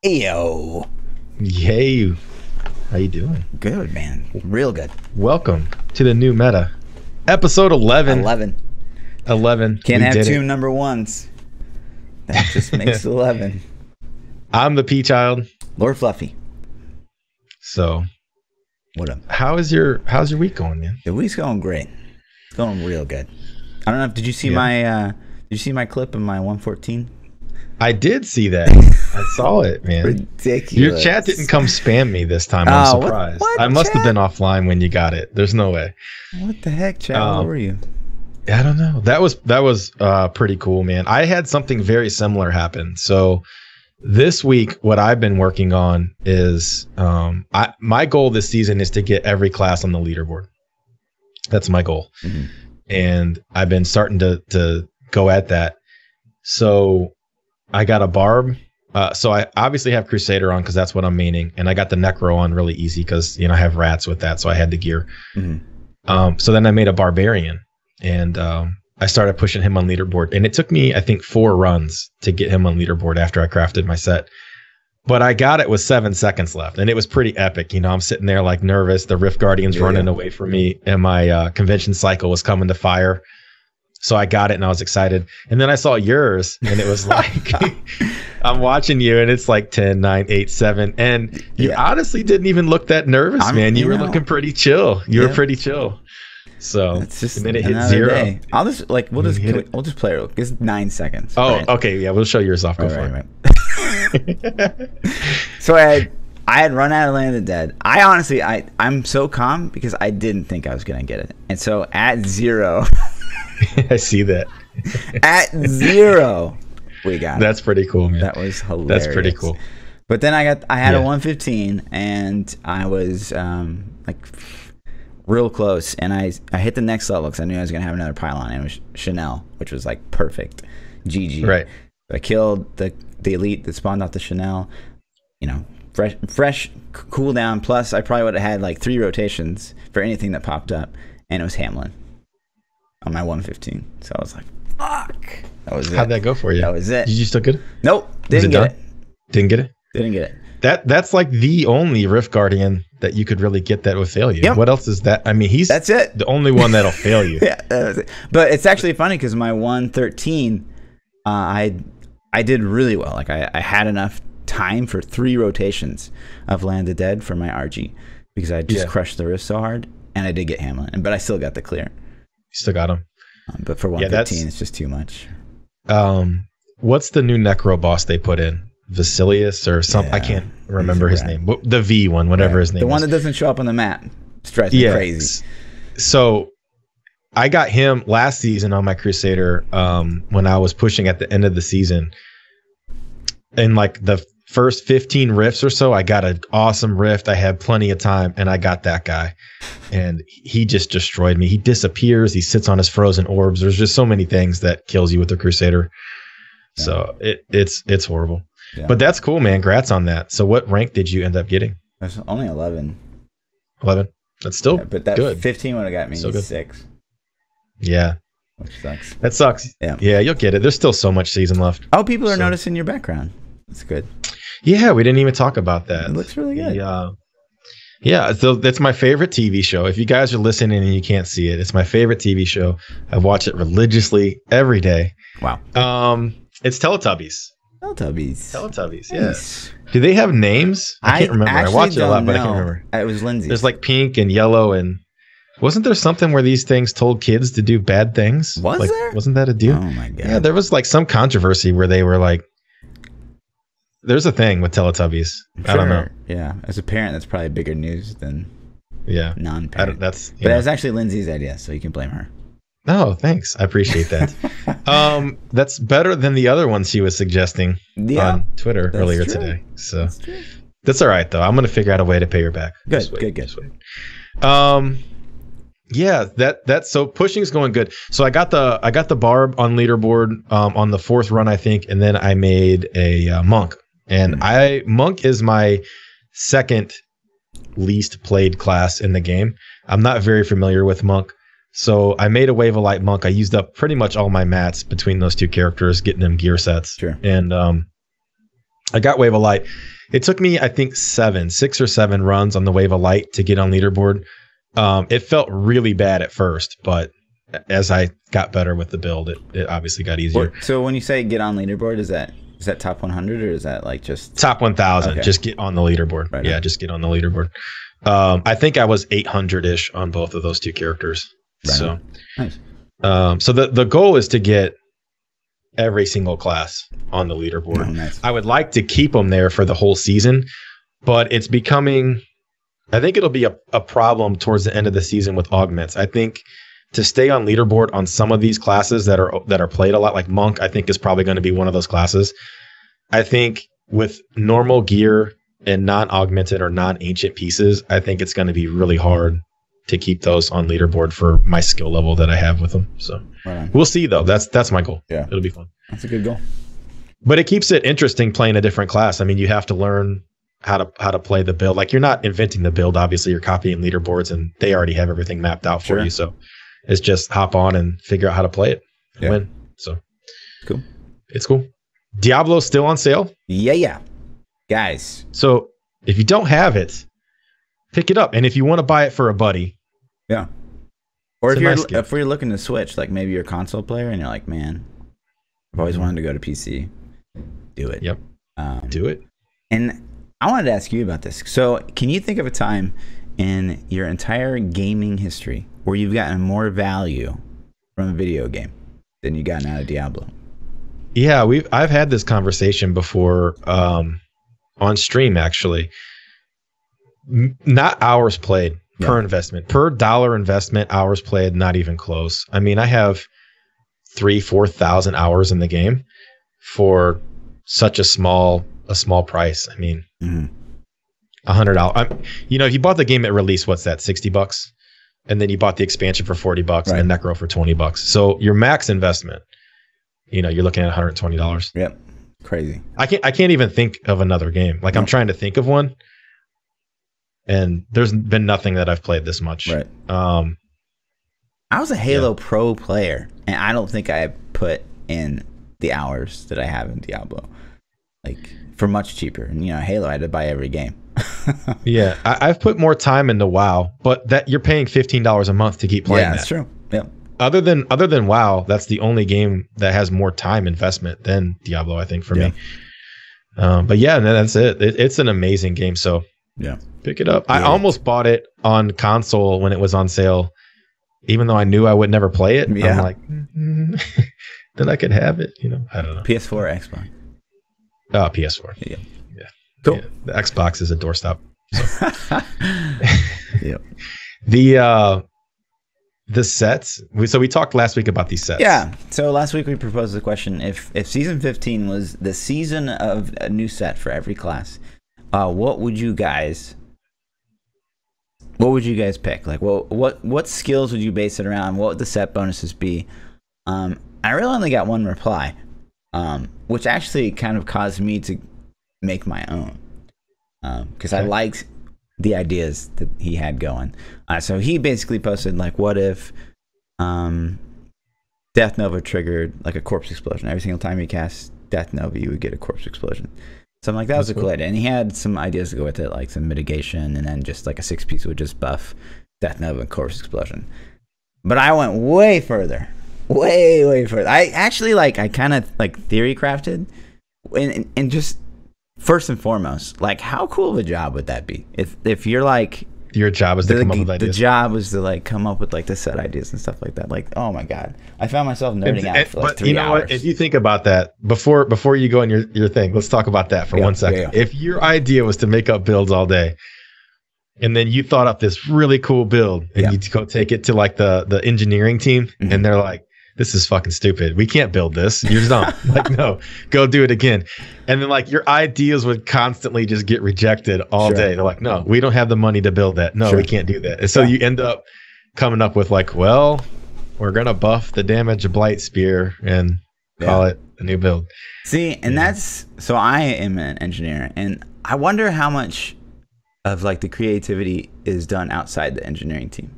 Yo. Yay. How you doing? Good, man. Real good. Welcome to the new meta. Episode 11. 11. Can't have two number ones. That just makes 11. I'm the ThaPChild. Lord Fluffy. So, what up? how's your week going, man? The week's going great. It's going real good. I don't know. Did you see my clip of my 114? I did see that. I saw it, man. Ridiculous. Your chat didn't come spam me this time. I'm surprised. What I must have chat? been offline when you got it. There's no way. What the heck, chat? Where were you? I don't know. That was pretty cool, man. I had something very similar happen. So this week, what I've been working on is my goal this season is to get every class on the leaderboard. That's my goal. Mm-hmm. And I've been starting to go at that. So I got a barb. So I obviously have Crusader on because that's what I'm maining. And I got the Necro on really easy because, I have rats with that. So I had the gear. Mm-hmm. So then I made a Barbarian. And I started pushing him on leaderboard. And it took me, I think, 4 runs to get him on leaderboard after I crafted my set. But I got it with 7 seconds left. And it was pretty epic. I'm sitting there like nervous. The Rift Guardian's running away from me. And my convention cycle was coming to fire. So I got it and I was excited. And then I saw yours and it was like, I'm watching you and it's like 10, 9, 8, 7. And you honestly didn't even look that nervous, man. You were looking pretty chill. You were pretty chill. So it's just and then it hit 0. Day. I'll just we'll just play it. It's 9 seconds. Oh, right? Okay. Yeah, we'll show yours off before. Right. So I had run out of Land of the Dead. I honestly, I'm so calm because I didn't think I was gonna get it. And so at 0 I see that. At 0 we got That's pretty cool, man. That was hilarious. That's pretty cool. But then I had a 115 and I was real close, and I hit the next level because I knew I was gonna have another pylon, and it was Chanel, which was like perfect. GG. Right. I killed the elite that spawned off the Chanel. Fresh cooldown. Plus, I probably would have had like 3 rotations for anything that popped up, and it was Hamlin on my 115. So I was like, fuck. That was it. How'd that go for you? That was it. Did you still get it? Nope. Didn't get it. Didn't get it? Didn't get it. That's like the only Rift Guardian that you could really get that would fail you. Yep. What else is that? I mean, that's it. The only one that'll fail you. Yeah, that was it. But it's actually funny because my 113, I did really well. Like I had enough time for 3 rotations of Land of Dead for my RG because I just crushed the Rift so hard, and I did get Hamlin, but I still got the clear. You still got him. But for 115, it's just too much. What's the new Necro boss they put in? Vasilius or something? I can't remember his name. The V one, whatever his name is. The one that doesn't show up on the map. It's driving me crazy. So I got him last season on my Crusader when I was pushing at the end of the season. In like the first 15 rifts or so, I got an awesome rift. I had plenty of time, and I got that guy. And he just destroyed me. He disappears. He sits on his frozen orbs. There's just so many things that kills you with the Crusader. Yeah. So it's horrible. Yeah. But that's cool, man. Congrats on that. So what rank did you end up getting? That's only 11. 11. That's still but that good. 15 would have got me 6. Yeah. Which sucks. That sucks. Yeah, you'll get it. There's still so much season left. Oh, people are noticing your background. That's good. Yeah, we didn't even talk about that. It looks really good. Yeah, so that's my favorite TV show. If you guys are listening and you can't see it, it's my favorite TV show. I watch it religiously every day. Wow. It's Teletubbies. Teletubbies, yes. Do they have names? I can't remember. I watch it a lot, but I can't remember. It was Lindsay. There's like pink and yellow, and wasn't there something where these things told kids to do bad things? There? Wasn't that a deal? Oh my god. Yeah, there was like some controversy where they were like, there's a thing with Teletubbies. I don't know. Yeah, as a parent, that's probably bigger news than non-parent. But it was actually Lindsay's idea, so you can blame her. Oh, thanks. I appreciate that. That's better than the other one she was suggesting on Twitter earlier today. So that's all right, though. I'm going to figure out a way to pay her back. Good. Yeah, that's so pushing's going good. So I got the barb on leaderboard on the 4th run, I think, and then I made a monk. And monk is my second least played class in the game. I'm not very familiar with monk. So I made a Wave of Light monk. I used up pretty much all my mats between those 2 characters, getting them gear sets. Sure. And I got Wave of Light. It took me, I think, 6 or 7 runs on the Wave of Light to get on leaderboard. It felt really bad at first, but as I got better with the build, it obviously got easier. So when you say get on leaderboard, is that top 100 or is that like just top 1,000? Okay. Just get on the leaderboard. Right on. Just get on the leaderboard. I think I was 800-ish on both of those 2 characters. Right so, nice. So the goal is to get every single class on the leaderboard. Oh, nice. I would like to keep them there for the whole season, but it's becoming, I think it'll be a problem towards the end of the season with augments. I think to stay on leaderboard on some of these classes that are played a lot, like Monk, I think is probably going to be one of those classes. I think with normal gear and non-augmented or non-ancient pieces, I think it's going to be really hard to keep those on leaderboard for my skill level that I have with them. So we'll see though. That's my goal. Yeah, it'll be fun. That's a good goal. But it keeps it interesting playing a different class. I mean, you have to learn how to play the build. Like, you're not inventing the build. Obviously, you're copying leaderboards, and they already have everything mapped out for you. So it's just hop on and figure out how to play it and win. So cool. It's cool. Diablo's still on sale. Yeah, guys. So if you don't have it, pick it up. And if you want to buy it for a buddy, or if you're looking to switch, like maybe you're a console player and you're like, man, I've always wanted to go to PC. Do it. Yep. Do it. And I wanted to ask you about this. So can you think of a time in your entire gaming history where you've gotten more value from a video game than you gotten out of Diablo? Yeah, I've had this conversation before on stream, actually. Not hours played per investment. Per dollar investment, hours played, not even close. I mean, I have 3,000-4,000 hours in the game for such a small price. I mean, $100. If you bought the game at release, what's that? $60, and then you bought the expansion for $40, and the Necro for $20. So your max investment, you're looking at $120. Yep, crazy. I can't even think of another game. Like, I'm trying to think of one, and there's been nothing that I've played this much. Right. I was a Halo Pro player, and I don't think I put in the hours that I have in Diablo, like, for much cheaper. And Halo, I had to buy every game. Yeah, I've put more time into WoW, but that you're paying $15 a month to keep playing. Yeah, that's true. Yeah. Other than WoW, that's the only game that has more time investment than Diablo, I think, for me. But yeah, and that's it. It's an amazing game. So pick it up. I almost bought it on console when it was on sale, even though I knew I would never play it. I'm like, then I could have it. I don't know. PS4 or Xbox? Oh, PS4. Yeah. Cool. Yeah, the Xbox is a doorstop. So. The sets. So we talked last week about these sets. Yeah. So last week we proposed the question: if season 15 was the season of a new set for every class, what would you guys pick? Like, what skills would you base it around? What would the set bonuses be? I really only got one reply, which actually kind of caused me to make my own, because I liked the ideas that he had going. So he basically posted, like, what if Death Nova triggered like a corpse explosion? Every single time you cast Death Nova, you would get a corpse explosion. So I'm like, that was a cool idea. And he had some ideas to go with it, like some mitigation, and then just like a 6-piece would just buff Death Nova and corpse explosion. But I went way further. Way further. I actually, I kind of theory crafted, and just first and foremost, like, how cool of a job would that be if you're like, your job is to come up with ideas. The job was to come up with the set ideas and stuff like that. Like, oh my god, I found myself nerding out for 3 hours. You know what? If you think about that before you go on your thing, let's talk about that for 1 second. Yeah. If your idea was to make up builds all day, and then you thought up this really cool build, and you go take it to the engineering team, and they're like, this is fucking stupid. We can't build this. You're dumb. No, go do it again. And then your ideas would constantly just get rejected all day. They're like, no, we don't have the money to build that. No, we can't do that. And so you end up coming up with well, we're going to buff the damage blight spear and call it a new build. See, and so I am an engineer, and I wonder how much of the creativity is done outside the engineering team.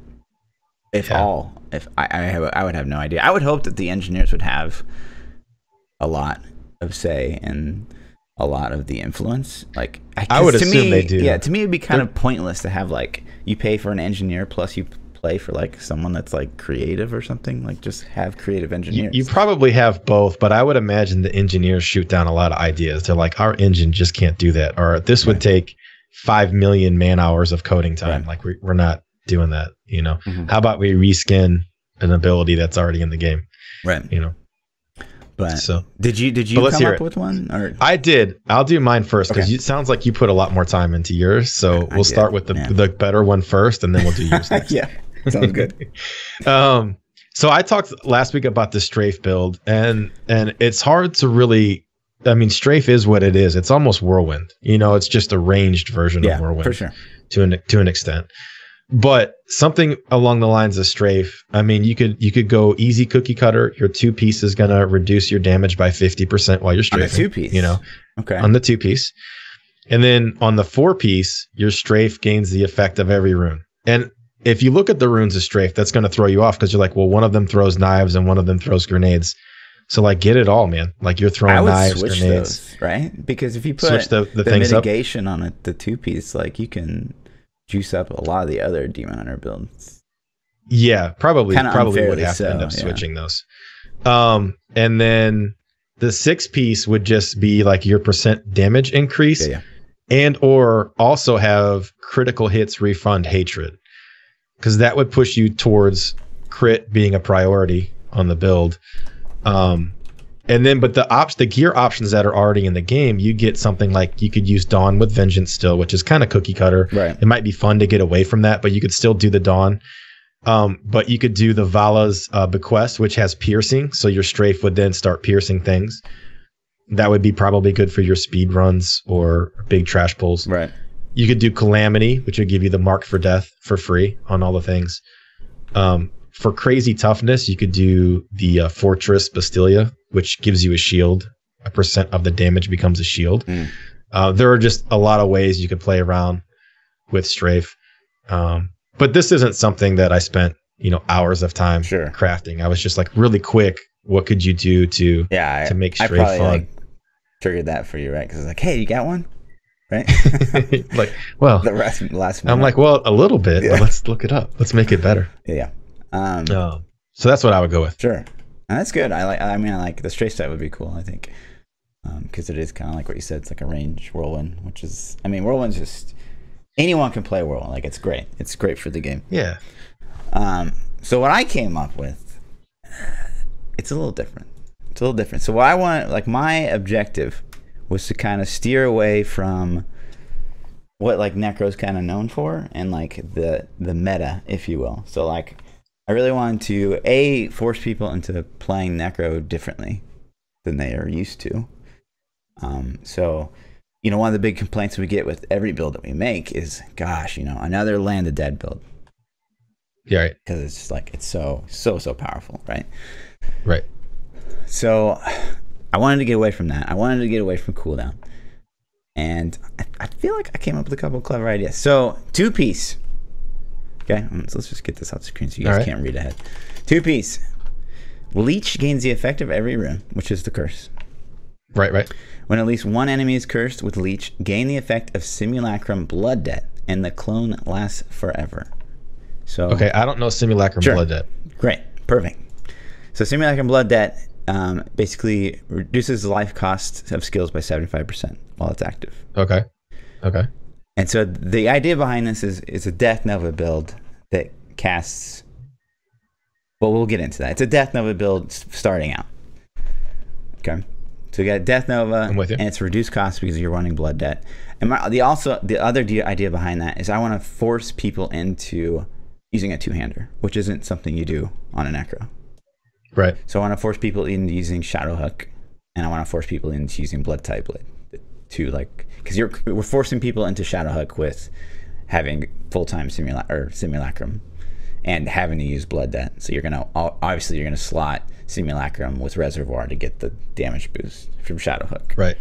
If I would have no idea. I would hope that the engineers would have a lot of say in a lot of the influence. Like, I would to assume me, they do. Yeah, to me it'd be kind of pointless to have like you pay for an engineer plus you play for like someone that's like creative or something. Like, just have creative engineers. You probably have both, but I would imagine the engineers shoot down a lot of ideas. They're like, our engine just can't do that, or this would take 5 million man hours of coding time. Like, we're not doing that. You know, how about we reskin an ability that's already in the game? Right. You know. But so did you come up with one? Or I did. I'll do mine first because it sounds like you put a lot more time into yours. So we'll start with the better one first, and then we'll do yours next. Yeah, sounds good. So I talked last week about the strafe build, and it's hard to really. I mean, strafe is what it is. It's almost whirlwind. You know, it's just a ranged version of whirlwind, for sure, to an extent. But something along the lines of strafe, I mean, you could go easy cookie cutter. Your 2-piece is going to reduce your damage by 50% while you're strafing. On the 2-piece? You know, okay. On the 2-piece. And then on the 4-piece, your strafe gains the effect of every rune. And if you look at the runes of strafe, that's going to throw you off because you're like, well, one of them throws knives and one of them throws grenades. So like, get it all, man. Like, you're throwing knives, switch grenades. those, right? Because if you put switch the things mitigation on it, the 2-piece, like, you can juice up a lot of the other Demon Hunter builds. Yeah, probably would have so, to end up switching those. And then the 6-piece would just be like your percent damage increase, and or also have critical hits refund hatred, because that would push you towards crit being a priority on the build. And then, but the gear options that are already in the game, you get something like you could use Dawn with Vengeance still, which is kind of cookie cutter. Right. It might be fun to get away from that, but you could still do the Dawn. But you could do the Vala's Bequest, which has piercing, so your strafe would then start piercing things. That would be probably good for your speed runs or big trash pulls. Right. You could do Calamity, which would give you the Mark for Death for free on all the things. For crazy toughness, you could do the Fortress Bastilia, which gives you a shield. 1% of the damage becomes a shield. There are just a lot of ways you could play around with strafe. But this isn't something that I spent, hours of time crafting. I was just like, really quick, what could you do to make strafe I probably, fun? Triggered that for you, right? Because it's like, hey, you got one? Right? Like, well, the last I'm like, well, a little bit, but let's look it up. Let's make it better. Yeah. So that's what I would go with. Sure. And that's good. I like the strafe set would be cool, I think. Because it is kind of like what you said. It's like a range whirlwind, which is, whirlwind's just, anyone can play whirlwind. Like, it's great. It's great for the game. Yeah. So what I came up with, it's a little different. So what I want, like, my objective was to kind of steer away from what like Necro's kind of known for, and like the meta, if you will. So like, I really wanted to force people into playing Necro differently than they are used to. So, one of the big complaints we get with every build that we make is, gosh, another Land of Dead build. Yeah, right. Because it's just like, it's so powerful, right? Right. So I wanted to get away from that. I wanted to get away from cooldown. And I feel like I came up with a couple of clever ideas. So 2-piece. Okay, so let's just get this off the screen so you guys can't read ahead. 2-piece. Leech gains the effect of every rune, which is the curse. Right. When at least one enemy is cursed with Leech, gain the effect of Simulacrum Blood Debt, and the clone lasts forever. So okay, I don't know Simulacrum Blood Debt. Great, perfect. So Simulacrum Blood Debt basically reduces the life cost of skills by 75% while it's active. Okay. And so the idea behind this is a Death Nova build that casts. Well, we'll get into that. It's a Death Nova build starting out. Okay. So you got Death Nova, I'm with you. And it's reduced cost because you're running Blood Debt. And the other idea behind that is I want to force people into using a two-hander, which isn't something you do on a Necro. Right. So I want to force people into using Shadowhook, and I want to force people into using Blood Type Blade. Because we're forcing people into Shadowhook with having full-time Simulacrum and having to use Blood Debt. So you're gonna slot Simulacrum with Reservoir to get the damage boost from Shadowhook. Right.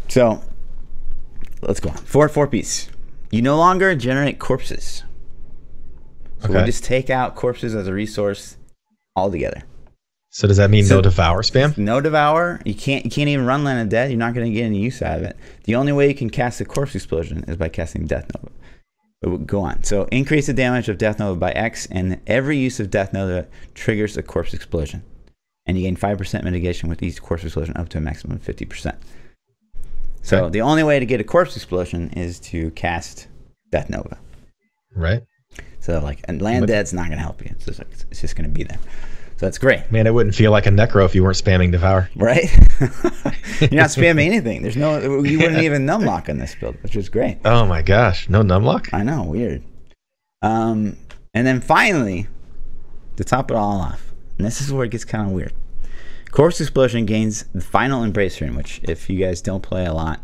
So let's go on. 4-piece. You no longer generate corpses. So we'll just take out corpses as a resource altogether. So does that mean no devour spam? No devour. You can't even run Land of Dead. You're not going to get any use out of it. The only way you can cast a Corpse Explosion is by casting Death Nova. But go on. So increase the damage of Death Nova by X, and every use of Death Nova triggers a Corpse Explosion. And you gain 5% mitigation with each Corpse Explosion up to a maximum of 50%. So the only way to get a Corpse Explosion is to cast Death Nova. Right. So and Land Dead's not going to help you. It's just going to be there. So that's great. Man, it wouldn't feel like a necro if you weren't spamming devour. Right? You're not spamming anything. You wouldn't even numlock on this build, which is great. Oh my gosh, no numlock? I know, weird. And then finally, to top it all off, and this is where it gets kind of weird. Corpse Explosion gains the Final Embrace rune, which if you guys don't play a lot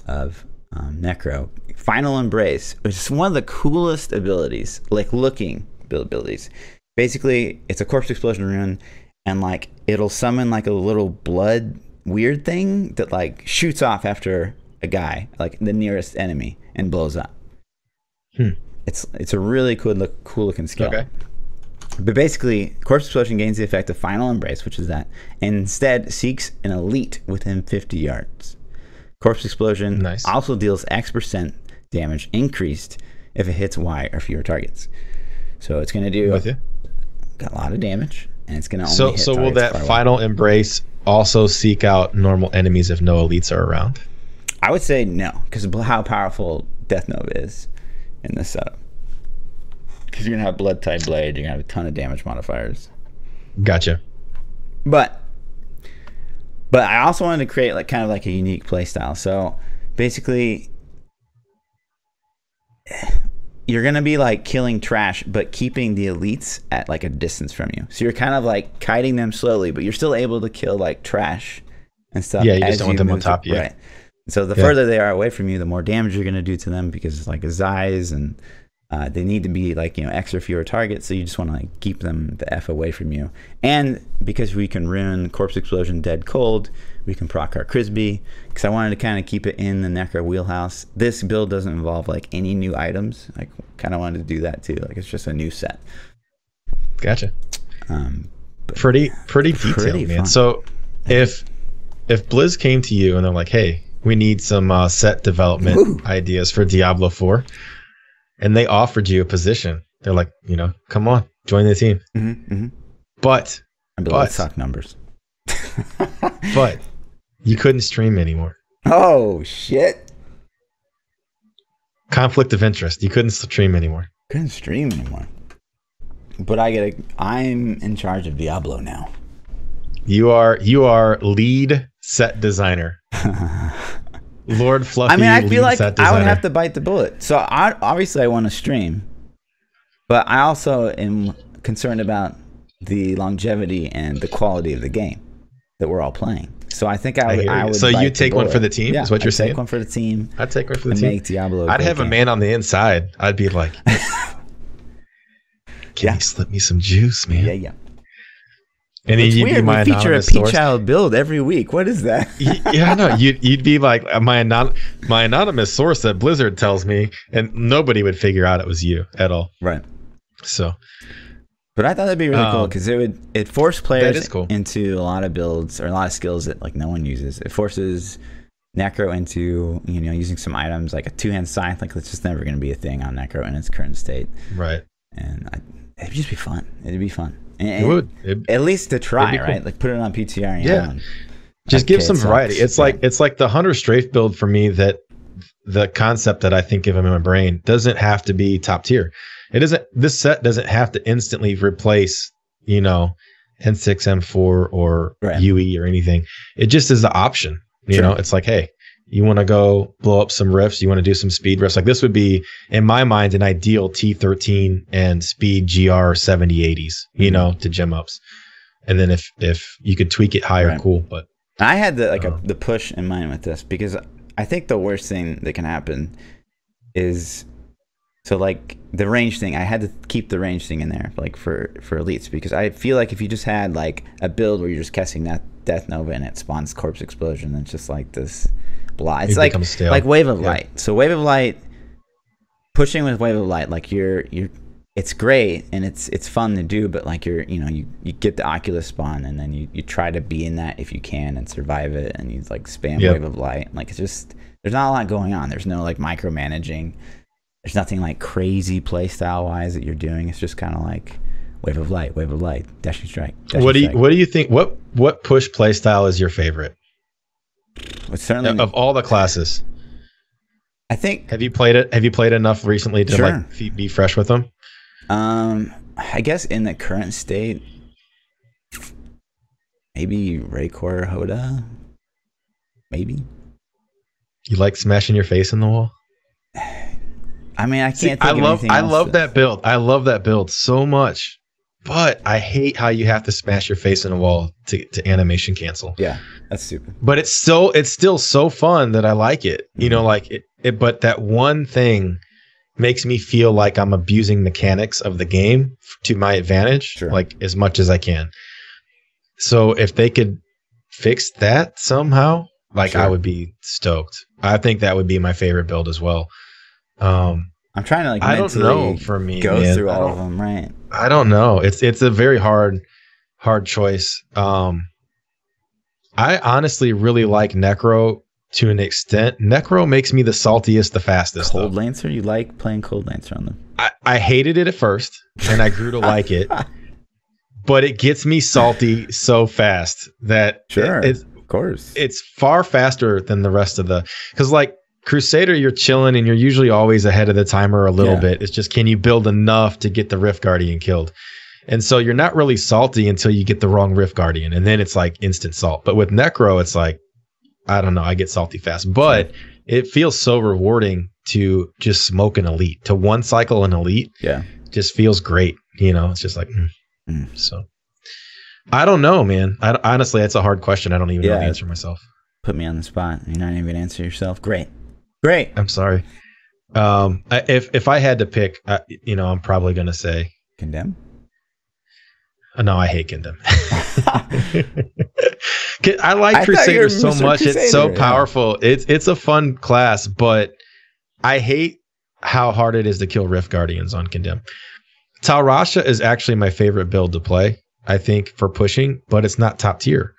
of Necro, Final Embrace, which is one of the coolest abilities, looking build abilities. Basically, it's a Corpse Explosion rune, and it'll summon a little blood weird thing that shoots off after a guy, the nearest enemy, and blows up. It's a really cool looking skill. Okay. But basically, Corpse Explosion gains the effect of Final Embrace, which is that, and instead seeks an elite within 50 yards. Corpse Explosion also deals X% damage increased if it hits Y or fewer targets. So it's going to do got a lot of damage, and it's going to only hit So will that Final Embrace also seek out normal enemies if no elites are around? I would say no, because of how powerful Death Nova is in this setup. Because you're going to have Blood Tide Blade, you're going to have a ton of damage modifiers. Gotcha. But I also wanted to create kind of a unique playstyle. So basically, you're going to be killing trash, but keeping the elites at a distance from you. So you're kind of kiting them slowly, but you're still able to kill trash and stuff. Yeah, you just don't want them on top of you. Right. So the further they are away from you, the more damage you're going to do to them, because it's a Zais, and they need to be X or fewer targets. So you just want to keep them the F away from you. And because we can rune Corpse Explosion Dead Cold, we can proc our Crisby, because I wanted to kind of keep it in the Necro wheelhouse. This build doesn't involve any new items. I kind of wanted to do that too. It's just a new set. Gotcha. Pretty detailed, man. So if Blizz came to you and they're like, hey, we need some set development ideas for Diablo 4, and they offered you a position, they're like, come on, join the team. But let's talk numbers. But you couldn't stream anymore. Oh shit! Conflict of interest. You couldn't stream anymore. Couldn't stream anymore. But I'm in charge of Diablo now. You are lead set designer. Lord Fluffy. I feel like I would have to bite the bullet. So obviously I want to stream, but I also am concerned about the longevity and the quality of the game that we're all playing. So I think I would. So you take one for the team? Is what you're saying? Take one for the team. I'd take one for the team. Make Diablo. I'd have a man on the inside. I'd be like, "Can you slip me some juice, man?" Yeah. And it's you'd weird. Be my we feature a source. ThaPChild build every week. What is that? Yeah, no, you'd be like my anonymous source that Blizzard tells me, and nobody would figure out it was you at all. Right. So. But I thought that'd be really cool, because it forced players cool. into a lot of builds or a lot of skills that no one uses. It forces Necro into using some items like a two-hand scythe. It's just never going to be a thing on Necro in its current state. Right. And it'd just be fun. It'd be fun. And it would. At least to try, right? Cool. Put it on PTR. And just give some variety. It's like the Hunter Strafe build for me, that the concept that I think of in my brain doesn't have to be top tier. It doesn't. This set doesn't have to instantly replace, N6, M4, or UE or anything. It just is the option. You know, it's like, hey, you want to go blow up some rifts? You want to do some speed rifts? This would be, in my mind, an ideal T13 and speed GR 70-80s. To gem ups. And then if you could tweak it higher, cool. But I had the push in mind with this, because I think the worst thing that can happen is. So the range thing, I had to keep the range thing in there, for elites, because I feel like if you just had a build where you're just casting that Death Nova and it spawns Corpse Explosion, it's just this blah. It's like Wave of Light. So Wave of Light, pushing with Wave of Light, you're it's great and it's fun to do, but like you get the Oculus spawn and then you try to be in that if you can and survive it, and you like spam Wave of Light. Like it's just, there's not a lot going on. There's no like micromanaging. There's nothing like crazy play style wise that you're doing. It's just kind of like Wave of Light, dashing strike. What do you think? What push play style is your favorite? It's certainly of all the classes. I think. Have you played it? Have you played enough recently to like be fresh with them? I guess in the current state, maybe Raycor Hoda. Maybe. You like smashing your face in the wall? I mean, I can't think of anything else. I love that build. I love that build so much. But I hate how you have to smash your face in a wall to animation cancel. Yeah, that's stupid. But it's still so fun that I like it. You know, like it. But that one thing makes me feel like I'm abusing mechanics of the game to my advantage, like as much as I can. So if they could fix that somehow, like I would be stoked. I think that would be my favorite build as well. I'm trying to like I don't know for me go through all of them, right? I don't know. It's a very hard choice. I honestly really like Necro to an extent. Necro makes me the saltiest, the fastest. Cold Lancer, you like playing Cold Lancer on them? I hated it at first, and I grew to like it. But it gets me salty so fast that of course, it's far faster than the rest of the. Because like Crusader, you're chilling and you're usually always ahead of the timer a little bit. It's just, can you build enough to get the Rift Guardian killed? And so you're not really salty until you get the wrong Rift Guardian, and then it's like instant salt. But with Necro, it's like, I don't know, I get salty fast. But it feels so rewarding to just smoke an elite, to one cycle an elite. Yeah, just feels great. You know, it's just like, So I don't know, man. Honestly, that's a hard question. I don't even know the answer myself. Put me on the spot. You're not even going to answer yourself. Great. I'm sorry. If I had to pick, I'm probably going to say Condemn. No, I hate Condemn. I like Crusader so much. Crusader, it's so powerful. It's a fun class, but I hate how hard it is to kill Rift Guardians on Condemn. Talrasha is actually my favorite build to play, I think, for pushing, but it's not top tier.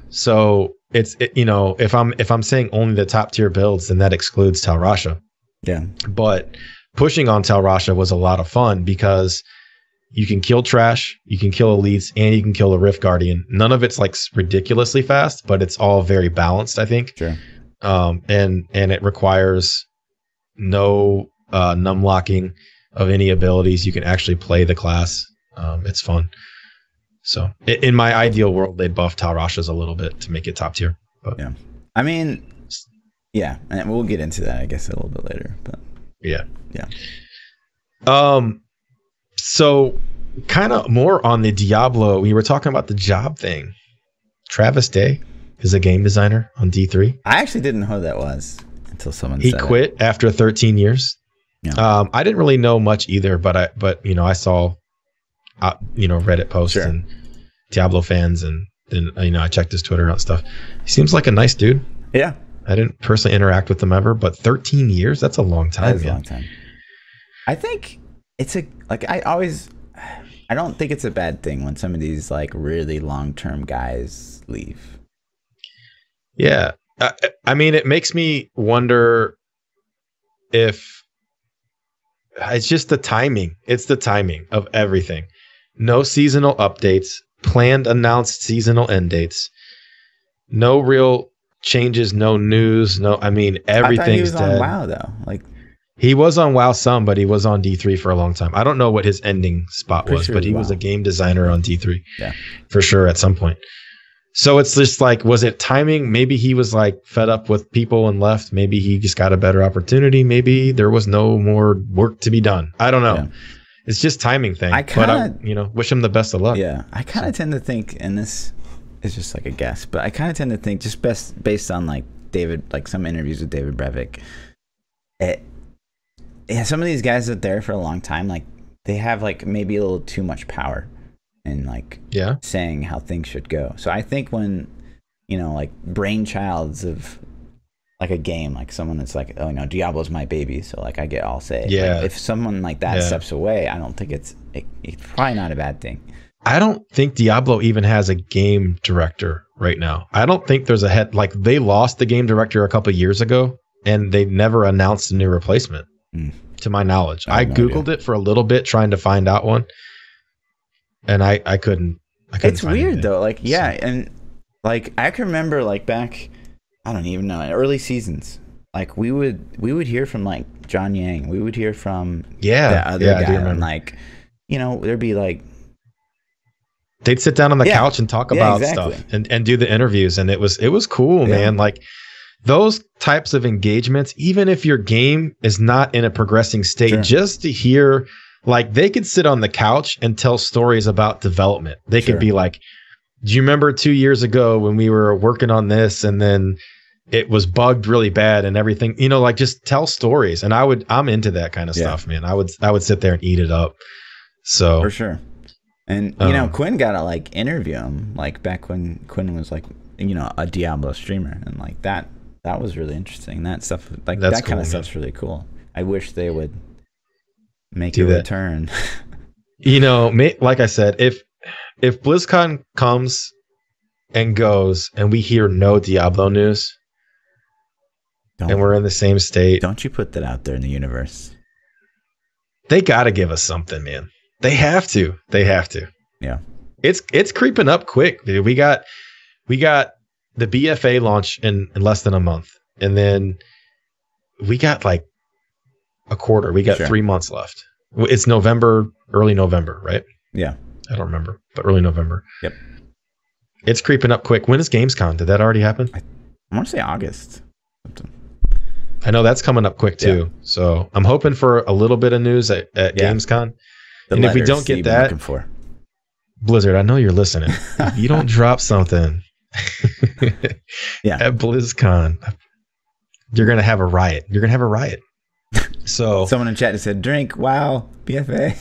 So if I'm saying only the top tier builds, then that excludes Talrasha. Yeah. But pushing on Talrasha was a lot of fun because you can kill trash, you can kill elites, and you can kill a Rift Guardian. None of it's like ridiculously fast, but it's all very balanced, I think. Sure. And it requires no numlocking of any abilities. You can actually play the class. It's fun. So in my ideal world, they'd buff Talrashas a little bit to make it top tier. But yeah, I mean, yeah, and we'll get into that, I guess, a little bit later. But yeah. So kind of more on the Diablo. We were talking about the job thing. Travis Day is a game designer on D3. I actually didn't know who that was until someone said he quit after 13 years. Yeah. I didn't really know much either, but I saw Reddit posts and Diablo fans, and then I checked his Twitter and stuff. He seems like a nice dude. Yeah. I didn't personally interact with him ever, but 13 years, that's a long time. That's a long time. I think it's I don't think it's a bad thing when some of these like really long-term guys leave. Yeah. I mean, it makes me wonder if it's just the timing. It's the timing of everything. No seasonal updates, planned announced seasonal end dates, no real changes, no news, everything's he was dead. On WoW though, like he was on WoW some, but he was on D3 for a long time. I don't know what his ending spot was, but he was a game designer on D3, for sure at some point. So it's just like, was it timing? Maybe he was like fed up with people and left. Maybe he just got a better opportunity. Maybe there was no more work to be done. I don't know. Yeah. It's just timing thing. But I wish him the best of luck. Yeah, I kind of tend to think, and this is just like a guess, but I kind of tend to think just based on like some interviews with David Brevik, some of these guys that are there for a long time, like they have like maybe a little too much power and like saying how things should go. So I think when like brainchilds of like a game, like someone that's like, oh no, Diablo's my baby, so like I get all say. Yeah. Like, if someone like that steps away, I don't think it's probably not a bad thing. I don't think Diablo even has a game director right now. I don't think there's a head, like they lost the game director a couple of years ago and they never announced a new replacement to my knowledge. I Googled it for a little bit trying to find out one and I couldn't It's find weird anything. though. Like, yeah. And like, I can remember like back, I don't even know, in early seasons, like we would hear from like John Yang. We would hear from the other guy. And like, you know, there'd be like, they'd sit down on the couch and talk about stuff and do the interviews. And it was cool, man. Like those types of engagements, even if your game is not in a progressing state, just to hear, like they could sit on the couch and tell stories about development. They could be like, do you remember 2 years ago when we were working on this and then it was bugged really bad and everything, you know, like just tell stories. And I'm into that kind of stuff, man. I would sit there and eat it up. So for sure. And, you know, Quinn got to, like, interview him, like, back when Quinn was, like, you know, a Diablo streamer. And, like, that was really interesting. That stuff, like, that kind of stuff's really cool. I wish they would make a return. You know, like I said, if BlizzCon comes and goes and we hear no Diablo news and we're in the same state. Don't you put that out there in the universe. They got to give us something, man. They have to. Yeah. It's creeping up quick, dude. We got the BFA launch in less than a month. And then we got like a quarter. We got 3 months left. It's November, early November, right? Yeah. I don't remember, but early November. Yep. It's creeping up quick. When is Gamescom? Did that already happen? I want to say August. I know that's coming up quick too. Yeah. So I'm hoping for a little bit of news at Gamescom. And if we don't get that, Blizzard, I know you're listening. If you don't drop something at BlizzCon, you're going to have a riot. So someone in chat just said, drink, wow, BFA.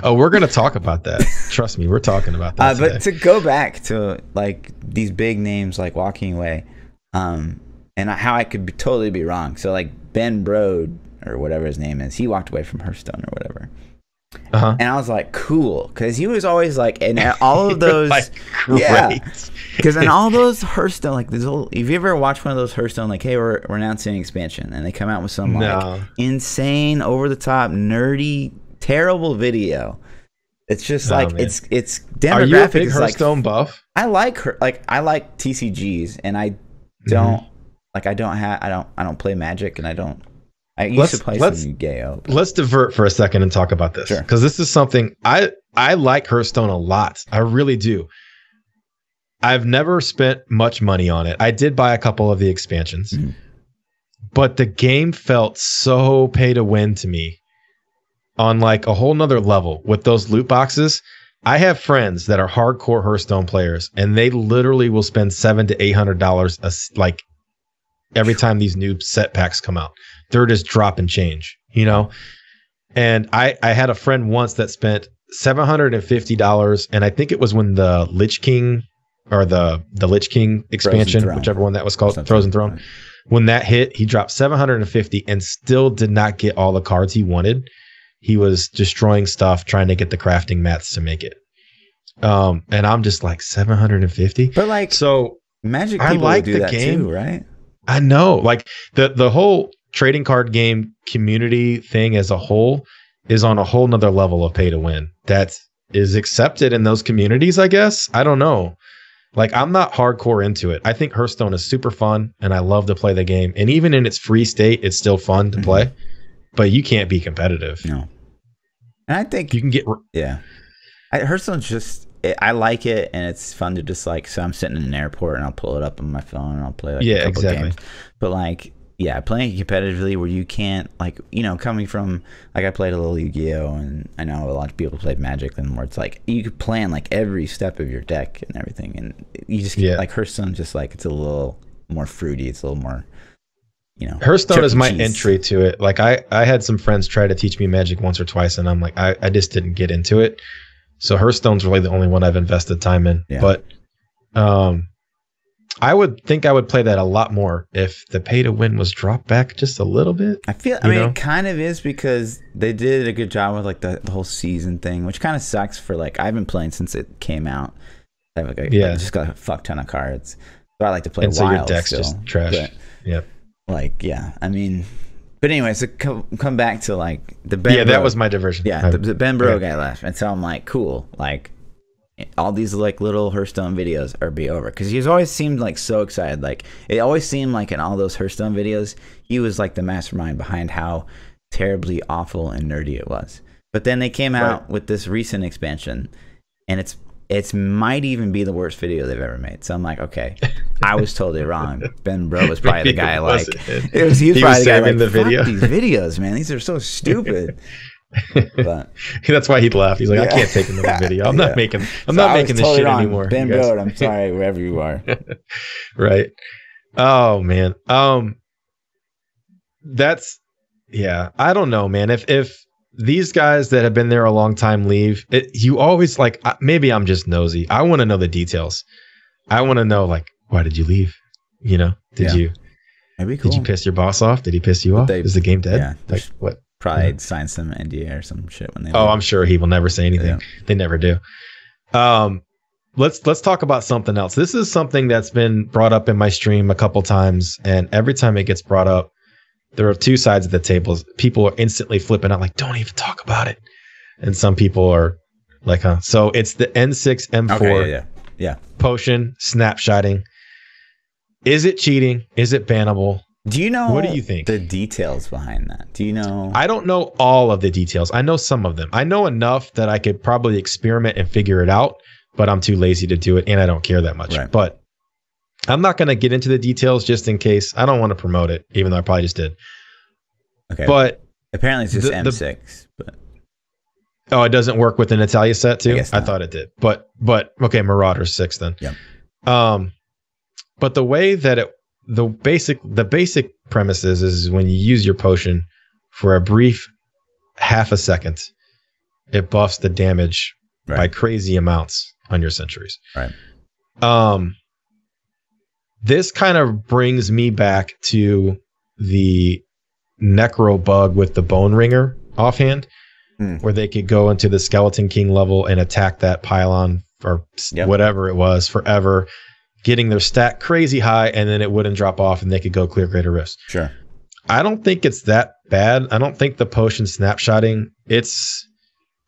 Oh, we're going to talk about that. Trust me, we're talking about that but to go back to like these big names like walking away, and how I could totally be wrong. So like Ben Brode, or whatever his name is, he walked away from Hearthstone or whatever. And I was like, cool, because he was always like, in all of those, like, because in all those Hearthstone, like this whole, if you ever watched one of those Hearthstone, like, hey, we're announcing an expansion, and they come out with some like insane, over the top, nerdy, terrible video. It's just like it's demographic. Are you a big Hearthstone buff? I like TCGs, and I don't I don't play Magic, and I used to play some Yu-Gi-Oh. Let's divert for a second and talk about this, because this is something I like Hearthstone a lot. I really do. I've never spent much money on it. I did buy a couple of the expansions, but the game felt so pay to win to me on like a whole nother level with those loot boxes. I have friends that are hardcore Hearthstone players, and they literally will spend $700 to $800 like every time these new set packs come out. They're just dropping change, you know? And I had a friend once that spent $750, and I think it was when the Lich King, or the Lich King expansion, whichever one that was called, Frozen Throne. When that hit, he dropped $750 and still did not get all the cards he wanted. He was destroying stuff, trying to get the crafting mats to make it. And I'm just like, $750? But like, so Magic people like do the that game too, right? I know, like the whole trading card game community thing as a whole is on a whole nother level of pay to win. That is accepted in those communities, I guess. I don't know. Like, I'm not hardcore into it. I think Hearthstone is super fun, and I love to play the game. And even in its free state, it's still fun to play. But you can't be competitive. No. And I think you can get... Hearthstone's just... I like it, and it's fun to just like... So I'm sitting in an airport, and I'll pull it up on my phone, and I'll play like a couple games. But like... Yeah, playing competitively where you can't, like, you know, coming from, like, I played a little Yu-Gi-Oh! And I know a lot of people played Magic, and where it's like, you could plan, like, every step of your deck and everything, and you just, like, Hearthstone, just, like, it's a little more fruity, it's a little more, you know. Hearthstone is my entry to it. Like, I had some friends try to teach me Magic once or twice, and I'm like, I just didn't get into it. So Hearthstone's really the only one I've invested time in. Yeah. But, I would think I would play that a lot more if the pay to win was dropped back just a little bit. I mean, it kind of is because they did a good job with like the whole season thing, which kind of sucks for like, I've been playing since it came out. I have I just got a fuck ton of cards. So I like to play and wild. So your deck's still, just trash. But, yep. Like, yeah, I mean, but anyway, so come back to like the Ben. Yeah, that was my diversion. Yeah, the Ben Bro guy left, and so I'm like, cool, like all these like little Hearthstone videos are be over because he's always seemed like so excited. Like it always seemed like in all those Hearthstone videos, he was like the mastermind behind how terribly awful and nerdy it was. But then they came out with this recent expansion, and it's might even be the worst video they've ever made. So I'm like, okay, I was totally wrong. Ben Bro was probably the guy like he was probably the guy like, the video. These videos, man, these are so stupid. But that's why he'd laugh. He's like, I can't take another video. I'm not making this totally shit wrong. anymore. Ben Bro, I'm sorry, wherever you are. Right. Oh man. That's I don't know, man. If these guys that have been there a long time leave, you always like, maybe I'm just nosy. I want to know the details. I want to know, like, why did you leave? You know, did you piss your boss off? Did he piss you off? Is the game dead? Yeah. Like what? Probably sign some NDA or some shit when they leave. I'm sure he will never say anything. Yeah. They never do. Let's talk about something else. This is something that's been brought up in my stream a couple times, and every time it gets brought up, there are two sides of the table. People are instantly flipping out, like, don't even talk about it. And some people are like, huh? So it's the N6 M4 potion snapshotting. Is it cheating? Is it bannable? Do you know what do you think? The details behind that? Do you know? I don't know all of the details. I know some of them. I know enough that I could probably experiment and figure it out, but I'm too lazy to do it, and I don't care that much. Right. But I'm not going to get into the details just in case. I don't want to promote it, even though I probably just did. Okay. But apparently it's just M6. But it doesn't work with the Natalia set too? I thought it did. But okay, Marauder's 6 then. Yep. But the way that the basic premise is when you use your potion for a brief half a second, it buffs the damage by crazy amounts on your sentries. Right. This kind of brings me back to the Necro bug with the Bone Ringer offhand, where they could go into the Skeleton King level and attack that pylon or whatever it was forever, getting their stat crazy high, and then it wouldn't drop off and they could go clear Greater Rifts. Sure. I don't think it's that bad. I don't think the potion snapshotting, it's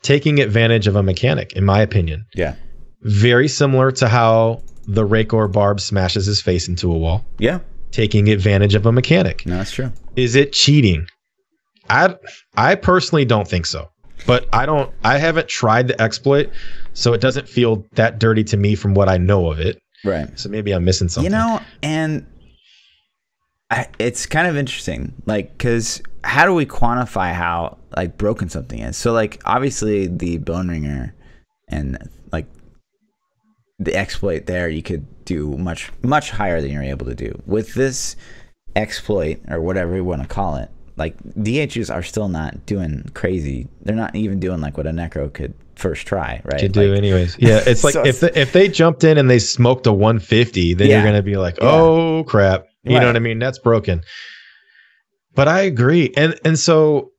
taking advantage of a mechanic, in my opinion. Yeah. Very similar to how the Rakor Barb smashes his face into a wall. Yeah. Taking advantage of a mechanic. No, that's true. Is it cheating? I personally don't think so. But I haven't tried the exploit, so it doesn't feel that dirty to me from what I know of it. Right. So maybe I'm missing something. You know, and it's kind of interesting, like, because how do we quantify how like broken something is? So like obviously the Bone Ringer and like the exploit there, you could do much higher than you're able to do with this exploit or whatever you want to call it. Like DHs are still not doing crazy. They're not even doing like what a Necro could first try, right? Could do anyways. Yeah, it's like so if they jumped in and they smoked a 150, then you're gonna be like, oh crap. You know what I mean? That's broken. But I agree. And so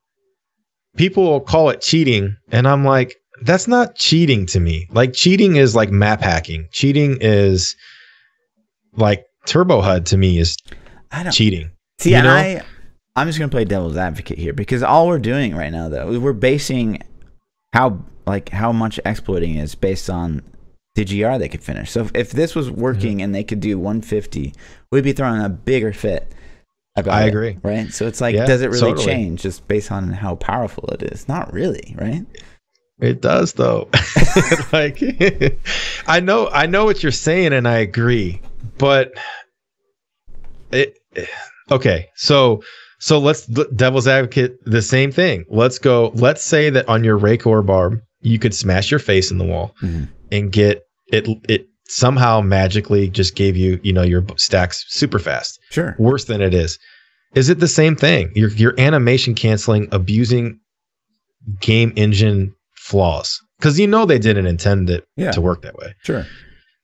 people will call it cheating, and I'm like, that's not cheating to me. Like cheating is like map hacking. Cheating is like Turbo HUD to me is cheating. See, and I'm just gonna play devil's advocate here, because all we're doing right now though, we're basing how much exploiting is based on the GR they could finish. So if this was working and they could do 150, we'd be throwing a bigger fit about I agree. Right? So it's like, does it really change just based on how powerful it is? Not really, right? It does though. Like I know what you're saying, and I agree. But okay, so let's devil's advocate the same thing. Let's say that on your Rakor Barb, you could smash your face in the wall and get it somehow magically just gave you, your stacks super fast. Sure. Worse than it is. Is it the same thing? You're animation canceling, abusing game engine flaws. Because they didn't intend it to work that way. Sure.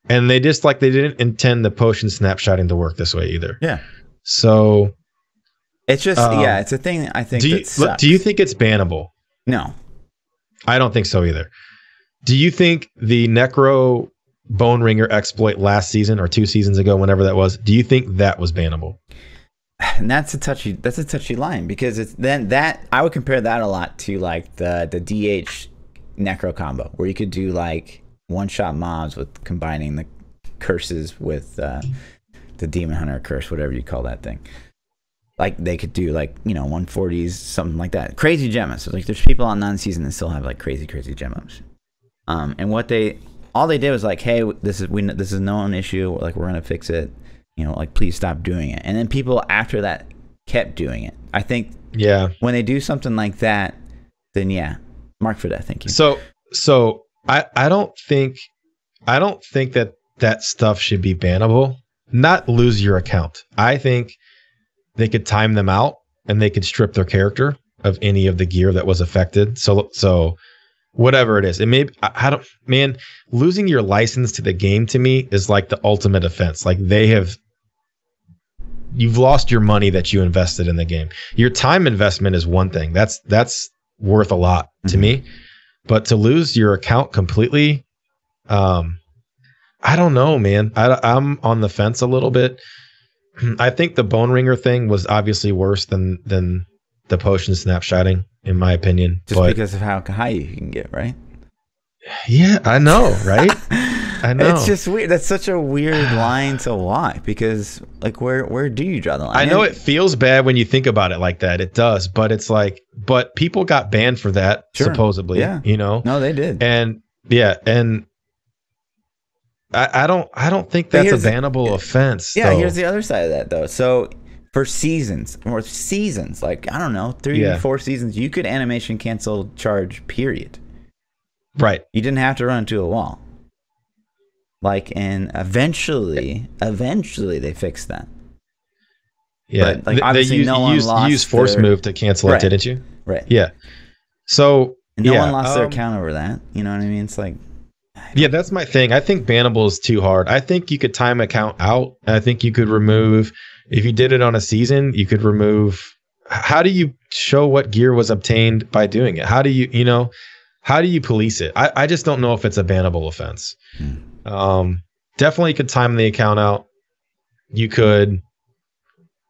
And they just like they didn't intend the potion snapshotting to work this way either. Yeah. So it's just it's a thing I think that sucks. Do you think it's bannable? No. I don't think so either. Do you think the Necro Bone Ringer exploit last season or 2 seasons ago, whenever that was, do you think that was bannable? And that's a touchy line, because it's then that I would compare that a lot to like the DH Necro combo, where you could do like one-shot mobs with combining the curses with the Demon Hunter curse, whatever you call that thing. Like they could do like, 140s, something like that. Crazy gem-ups. So like there's people on non-season that still have like crazy gem-ups. And all they did was like, hey, this is no one issue. Like we're gonna fix it. Like please stop doing it. And then people after that kept doing it. I think when they do something like that, then mark for that. Thank you. So I don't think that stuff should be bannable. Not lose your account. I think they could time them out and they could strip their character of any of the gear that was affected. So whatever it is, it may, I don't, man, losing your license to the game to me is like the ultimate offense. Like you've lost your money that you invested in the game. Your time investment is one thing. That's worth a lot to me, but to lose your account completely, I don't know, man. I'm on the fence a little bit. I think the Bone Ringer thing was obviously worse than the potion snapshotting, in my opinion. Just because of how high you can get, right? Yeah, I know, right? I know. It's just weird. That's such a weird line to walk, because like where do you draw the line? I know it feels bad when you think about it like that. It does, but it's like, but people got banned for that, supposedly. Yeah. No, they did. And I don't think that's a bannable offense. Yeah, though. here's the other side of that though. So for seasons, like I don't know, 3-4 seasons, you could animation cancel charge, period. Right. You didn't have to run into a wall. Like, and eventually they fixed that. Yeah, but, like, obviously you used force move to cancel it, didn't you? Right. Yeah. So no one lost their account over that. You know what I mean? It's like. Yeah, that's my thing. I think bannable is too hard. I think you could time account out. I think you could remove, if you did it on a season, you could remove. How do you show what gear was obtained by doing it? How do you, how do you police it? I just don't know if it's a bannable offense. Definitely could time the account out. You could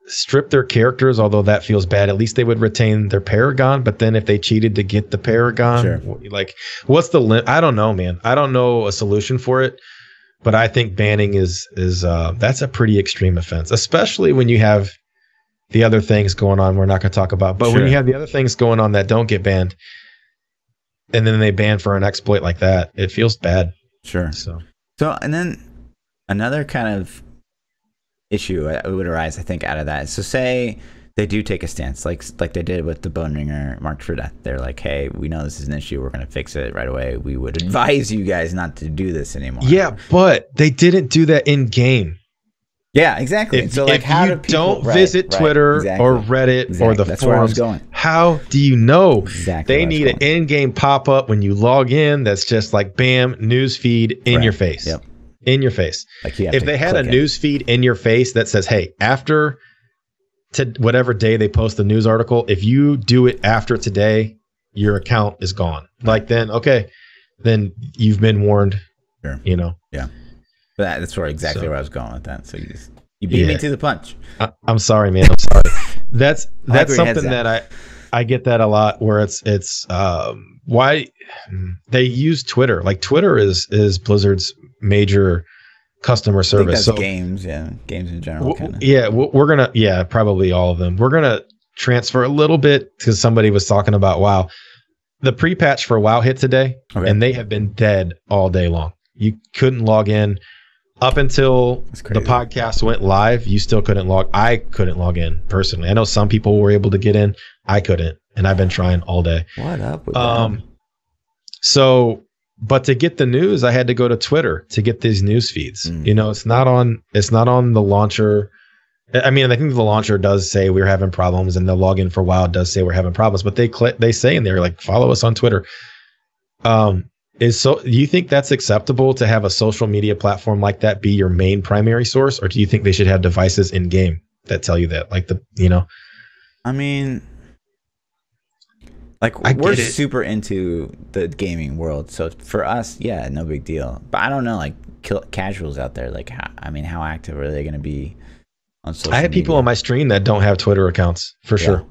strip their characters, although that feels bad. At least they would retain their Paragon. But then if they cheated to get the Paragon, like what's the limit? I don't know, man. I don't know a solution for it. But I think banning is that's a pretty extreme offense, especially when you have the other things going on we're not going to talk about. But when you have the other things going on that don't get banned, and then they ban for an exploit like that, it feels bad. Sure. So and then another kind of issue would arise, I think, out of that. So say they do take a stance, like they did with the Bone Ringer marked for death. They're like, hey, we know this is an issue. We're going to fix it right away. We would advise you guys not to do this anymore. Yeah, but they didn't do that in game. Yeah, exactly. So like, how do people don't visit Twitter or Reddit or the forums? How do you know? They need an in-game pop-up when you log in. That's just like bam, news feed in your face. Yep. In your face. Like if they had a news feed in your face that says, hey, after to whatever day they post the news article, if you do it after today, your account is gone. Like then, okay, then you've been warned. Sure. Yeah. But that's where where I was going with that. So you beat me to the punch. I'm sorry, man. I'm sorry. That's something that I get that a lot, where it's why they use Twitter. Like Twitter is Blizzard's major customer service. So games in general. We're gonna probably all of them. We're gonna transfer a little bit because somebody was talking about WoW. The pre-patch for WoW hit today, and they have been dead all day long. You couldn't log in up until the podcast went live. You still couldn't log. I couldn't log in personally. I know some people were able to get in. I couldn't, and I've been trying all day. What up with that? So. But to get the news, I had to go to Twitter to get these news feeds. It's not on the launcher. I mean, I think the launcher does say we're having problems, and the login for WoW does say we're having problems. But they say in there like, follow us on Twitter. And Do you think that's acceptable to have a social media platform like that be your main primary source, or do you think they should have devices in game that tell you that, like I mean, like we're super into the gaming world, so for us, yeah, no big deal. But I don't know, like casuals out there, like how active are they going to be on social media? I have people on my stream that don't have Twitter accounts for sure,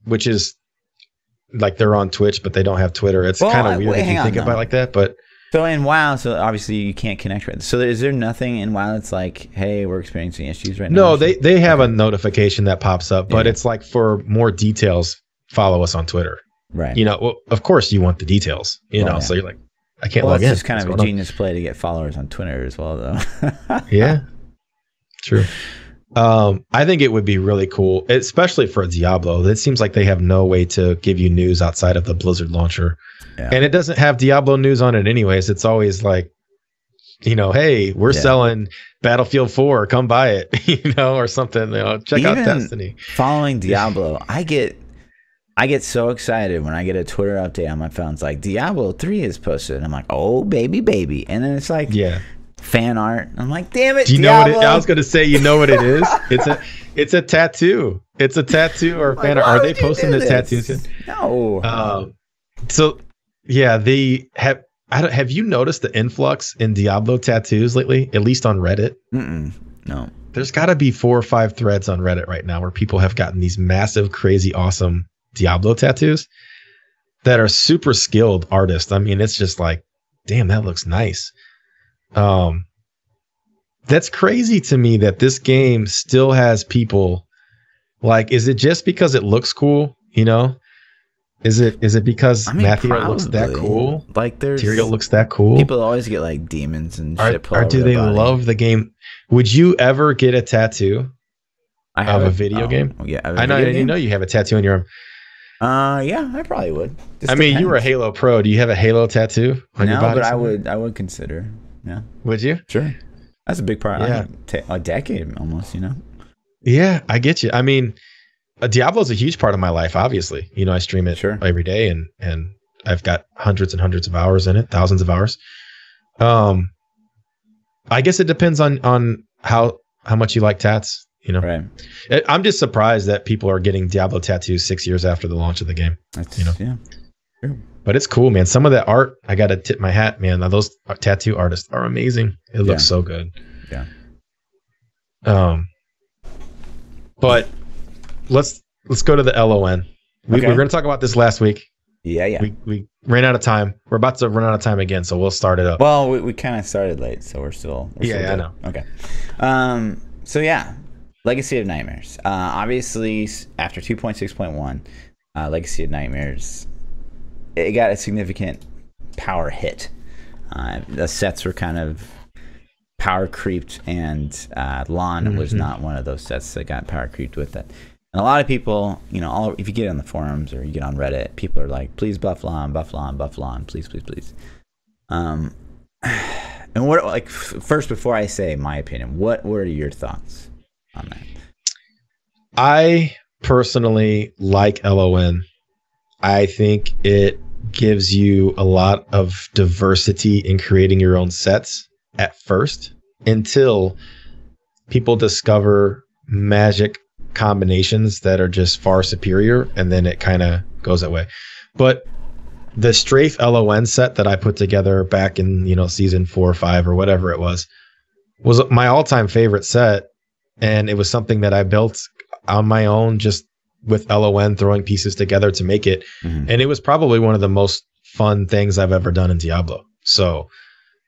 which is like they're on Twitch, but they don't have Twitter. It's kind of weird if you think about it like that. But so in WoW, so obviously you can't connect right. So is there nothing in WoW that's like, hey, we're experiencing issues right now? No, they have a notification that pops up, but it's like for more details, follow us on Twitter. Right. Well, of course you want the details, so you're like, I can't log in. It's just kind of a genius play to get followers on Twitter as well, though. Yeah, true. I think it would be really cool, especially for Diablo. It seems like they have no way to give you news outside of the Blizzard launcher. Yeah. And it doesn't have Diablo news on it anyways. It's always like, hey, we're selling Battlefield 4, come buy it, or something. Check out Destiny. Following Diablo, I get so excited when I get a Twitter update on my phone. It's like Diablo 3 is posted. And I'm like, oh baby. And then it's like fan art. I'm like, damn it. Do you know what I was gonna say? You know what it is? It's a tattoo. It's a tattoo or fan art. Are they posting the tattoos yet? No. So yeah, have you noticed the influx in Diablo tattoos lately? At least on Reddit. No. There's got to be 4 or 5 threads on Reddit right now where people have gotten these massive, crazy, awesome Diablo tattoos that are super skilled artists. I mean, it's just like, damn, that looks nice. That's crazy to me that this game still has people like, is it just because it looks cool? Is it because Matthew looks that cool? Like Tyrael looks that cool. People always get like demons and shit. Or do they love the game? Would you ever get a tattoo of a video game? Yeah, I know you have a tattoo on your arm. Yeah, I probably would. I mean, you were a Halo pro. Do you have a Halo tattoo on your body? But I would consider. Yeah. Would you? Sure. That's a big part. Yeah. A decade almost, Yeah, I get you. I mean, Diablo is a huge part of my life, obviously. I stream it every day and I've got hundreds and hundreds of hours in it, thousands of hours. I guess it depends on how much you like tats, Right. I'm just surprised that people are getting Diablo tattoos 6 years after the launch of the game. Yeah. True. But it's cool, man. Some of that art, I got to tip my hat, man. Those tattoo artists are amazing. It looks so good. Yeah. But let's go to the LON. We were going to talk about this last week. Yeah. We ran out of time. We're about to run out of time again, so we'll start it up. Well, we kind of started late, so we're still I know. Okay. So yeah, Legacy of Nightmares. Obviously, after 2.6.1, Legacy of Nightmares, it got a significant power hit. The sets were kind of power creeped, and LON was not one of those sets that got power creeped with it. And a lot of people, if you get on the forums or you get on Reddit, people are like, please buff LON, please. And what, like, first, before I say my opinion, what were your thoughts on that? I personally like LON. I think it gives you a lot of diversity in creating your own sets at first, until people discover magic combinations that are just far superior, and then it kind of goes that way. But the Strafe LON set that I put together back in season 4 or 5 or whatever it was my all-time favorite set, and it was something that I built on my own, just with LON throwing pieces together to make it. And it was probably one of the most fun things I've ever done in Diablo. So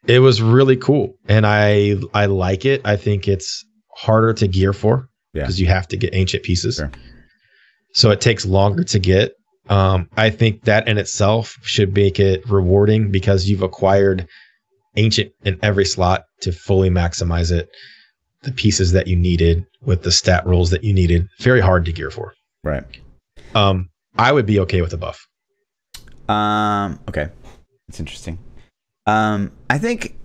it was really cool, and I like it. I think it's harder to gear for because you have to get ancient pieces. Sure. So it takes longer to get. I think that in itself should make it rewarding because you've acquired ancient in every slot to fully maximize it. The pieces that you needed with the stat rolls that you needed, very hard to gear for. Right. I would be okay with a buff. Okay. It's interesting. I think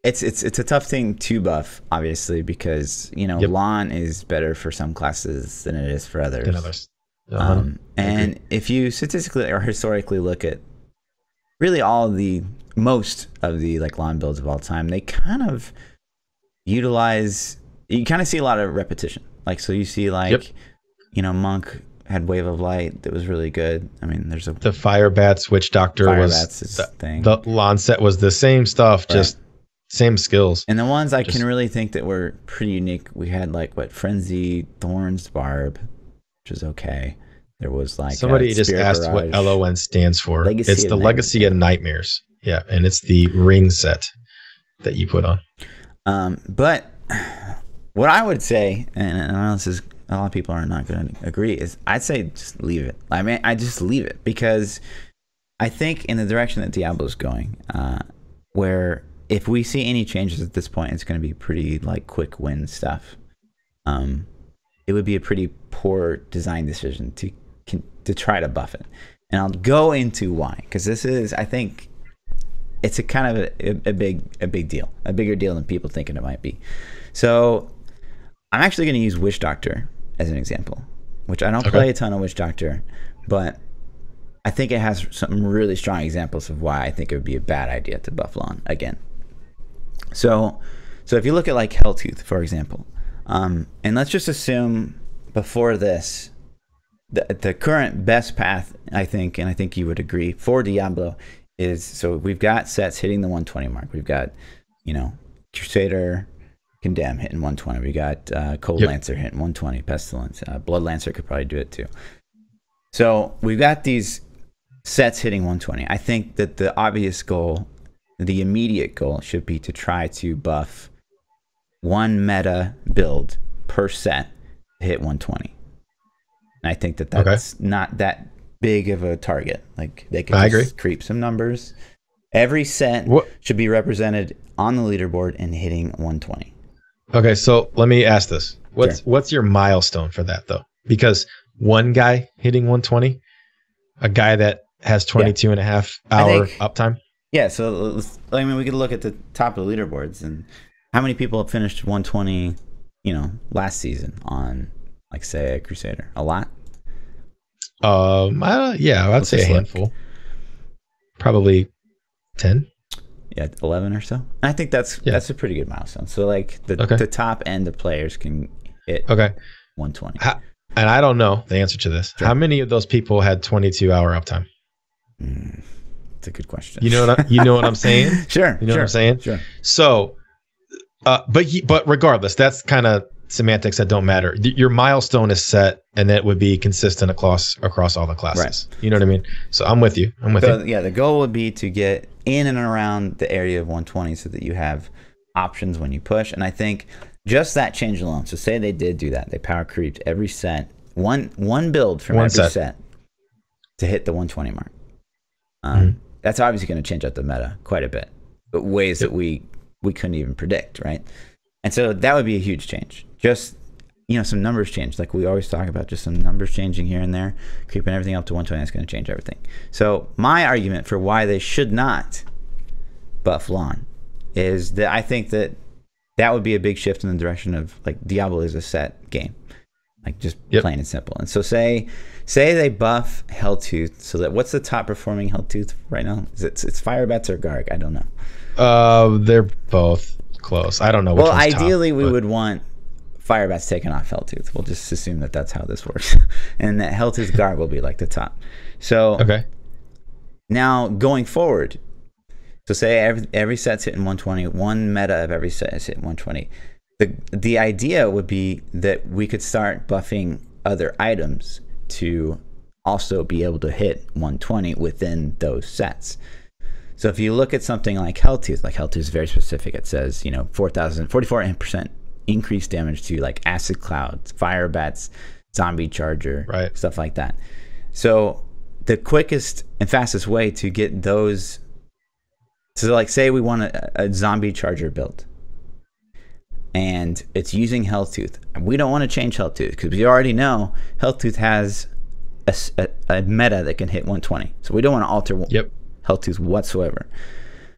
it's a tough thing to buff, obviously, because LON is better for some classes than it is for others. And if you statistically or historically look at really most of the like LON builds of all time, they kind of utilize, you kind of see a lot of repetition. Like, so you see like, you know, Monk had Wave of Light that was really good. I mean, there's the Fire Bats Witch Doctor was the LON set was the same stuff, just same skills. And the ones I can really think that were pretty unique, we had like Frenzy, Thorns, Barb, which is okay. There was like somebody just asked Barrage. What LON stands for. Legacy it's the Legacy of Nightmares. Yeah, and it's the ring set that you put on. But what I would say, and I know this is a lot of people are not going to agree, is I'd say just leave it. I mean, I just leave it because I think in the direction that Diablo's going, where if we see any changes at this point, it's going to be pretty like quick win stuff. It would be a pretty poor design decision to try to buff it, and I'll go into why, because this is, I think, it's a kind of a big deal, a bigger deal than people think it might be. So I'm actually going to use Witch Doctor as an example, which I don't play a ton of Witch Doctor, but I think it has some really strong examples of why I think it would be a bad idea to buff LON again. So if you look at like Helltooth, for example, and let's just assume before this, the current best path, I think, and I think you would agree, for Diablo is, so we've got sets hitting the 120 mark. We've got, you know, Crusader, Condemn hitting 120. We got Cold Lancer hitting 120. Pestilence, Blood Lancer could probably do it too. So we've got these sets hitting 120. I think that the obvious goal, the immediate goal, should be to try to buff one meta build per set to hit 120. And I think that that's not that big of a target. Like, they could just creep some numbers. Every set should be represented on the leaderboard and hitting 120. Okay, so let me ask this. What's your milestone for that, though? Because one guy hitting 120, a guy that has 22 and a half hour uptime? Yeah, so I mean, we could look at the top of the leaderboards and how many people have finished 120, you know, last season on, like, say, a Crusader? A lot? Yeah, I'd say a handful. Probably 10. Yeah, 11 or so. And I think that's a pretty good milestone. So like the top end of players can hit 120. And I don't know the answer to this. Sure. How many of those people had 22-hour uptime? That's a good question. You know what I'm saying? Sure. You know what I'm saying? Sure. So, but regardless, that's kind of semantics that don't matter. Your milestone is set, and that would be consistent across all the classes. Right. You know what I mean? So I'm with you. Yeah, the goal would be to get in and around the area of 120 so that you have options when you push. And I think just that change alone. So say they did do that. They power creeped every set, one build from every set to hit the 120 mark. That's obviously going to change up the meta quite a bit, but ways that we couldn't even predict, right? And so that would be a huge change. Just, you know, some numbers change. Like we always talk about, just some numbers changing here and there, creeping everything up to 120, that's going to change everything. So my argument for why they should not buff LON is that I think that would be a big shift in the direction of, like, Diablo is a set game. Like, just plain and simple. And so say they buff Helltooth, so that, what's the top performing Helltooth right now? It's Firebats or Garg? I don't know. They're both close. I don't know which one's ideally top, we would want Firebats taken off Helltooth. We'll just assume that that's how this works. And that Helltooth Garg will be like the top. So now going forward, so say every set's hitting 120, one meta of every set is hitting 120. The idea would be that we could start buffing other items to also be able to hit 120 within those sets. So if you look at something like Helltooth is very specific. It says, you know, 44% increased damage to, like, acid clouds, fire bats, zombie charger, stuff like that. So the quickest and fastest way to get those, so like say we want a zombie charger build and it's using Helltooth. We don't want to change Helltooth because we already know Helltooth has a meta that can hit 120. So we don't want to alter Helltooth whatsoever.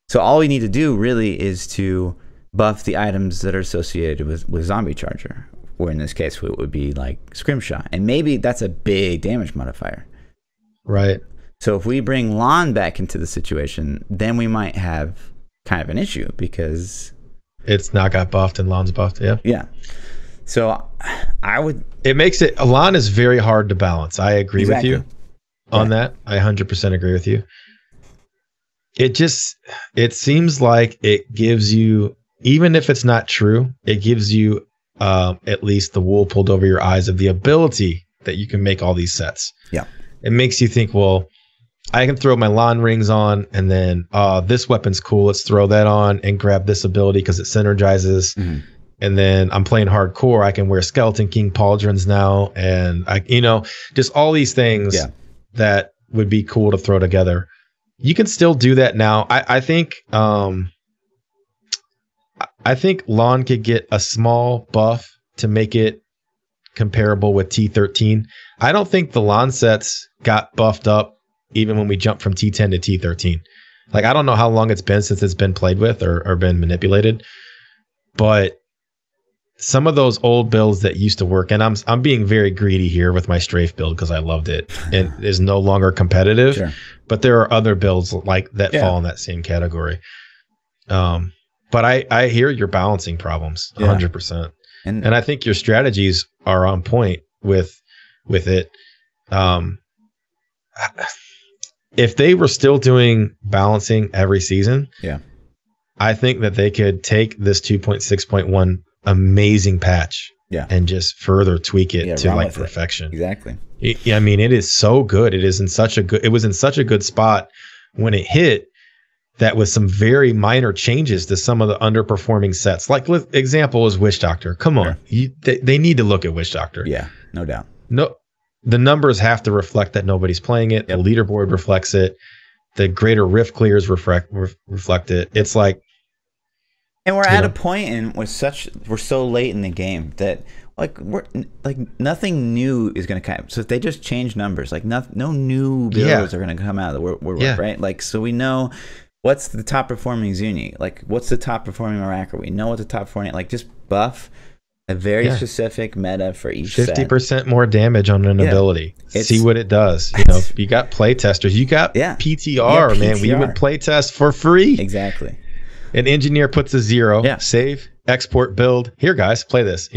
So all we need to do really is to buff the items that are associated with zombie charger. or in this case, it would be like Scrimshaw. And maybe that's a big damage modifier. Right. So if we bring LON back into the situation, then we might have kind of an issue because it's not got buffed and LON's buffed. Yeah. Yeah. So I would. It makes it. LON is very hard to balance. I agree with you on that. I 100% agree with you. It seems like it gives you, even if it's not true, it gives you at least the wool pulled over your eyes of the ability that you can make all these sets. Yeah. It makes you think, well, I can throw my LON rings on and then this weapon's cool. Let's throw that on and grab this ability because it synergizes. Mm-hmm. And then I'm playing hardcore. I can wear Skeleton King pauldrons now. And just all these things that would be cool to throw together. You can still do that now. I think LON could get a small buff to make it comparable with T13. I don't think the LON sets got buffed up even when we jumped from T10 to T13. Like, I don't know how long it's been since it's been played with or been manipulated, but some of those old builds that used to work, and I'm being very greedy here with my strafe build because I loved it and is no longer competitive. Sure. But there are other builds like that fall in that same category. But I hear your balancing problems 100%. And I think your strategies are on point with it. If they were still doing balancing every season, I think that they could take this 2.6.1 amazing patch and just further tweak it to like perfection. Exactly. I mean, it is so good. It was in such a good spot when it hit, that with some very minor changes to some of the underperforming sets. Like, example is Witch Doctor. Come on. Sure. They need to look at Witch Doctor. Yeah, no doubt. No, the numbers have to reflect that nobody's playing it. Yep. The leaderboard reflects it. The greater rift clears reflect it. It's like, and we're at a point and we're so late in the game that nothing new is going to come. So if they just change numbers, like no new builds are going to come out of the work, right? Like, so we know what's the top performing Zuni, like what's the top performing Maraka. We know what the top performing, like just buff a very specific meta for each 50% more damage on an ability. See what it does. You got play testers, you got PTR, man. We would play test for free. Exactly. An engineer puts a 0, save, export, build. Here, guys, play this.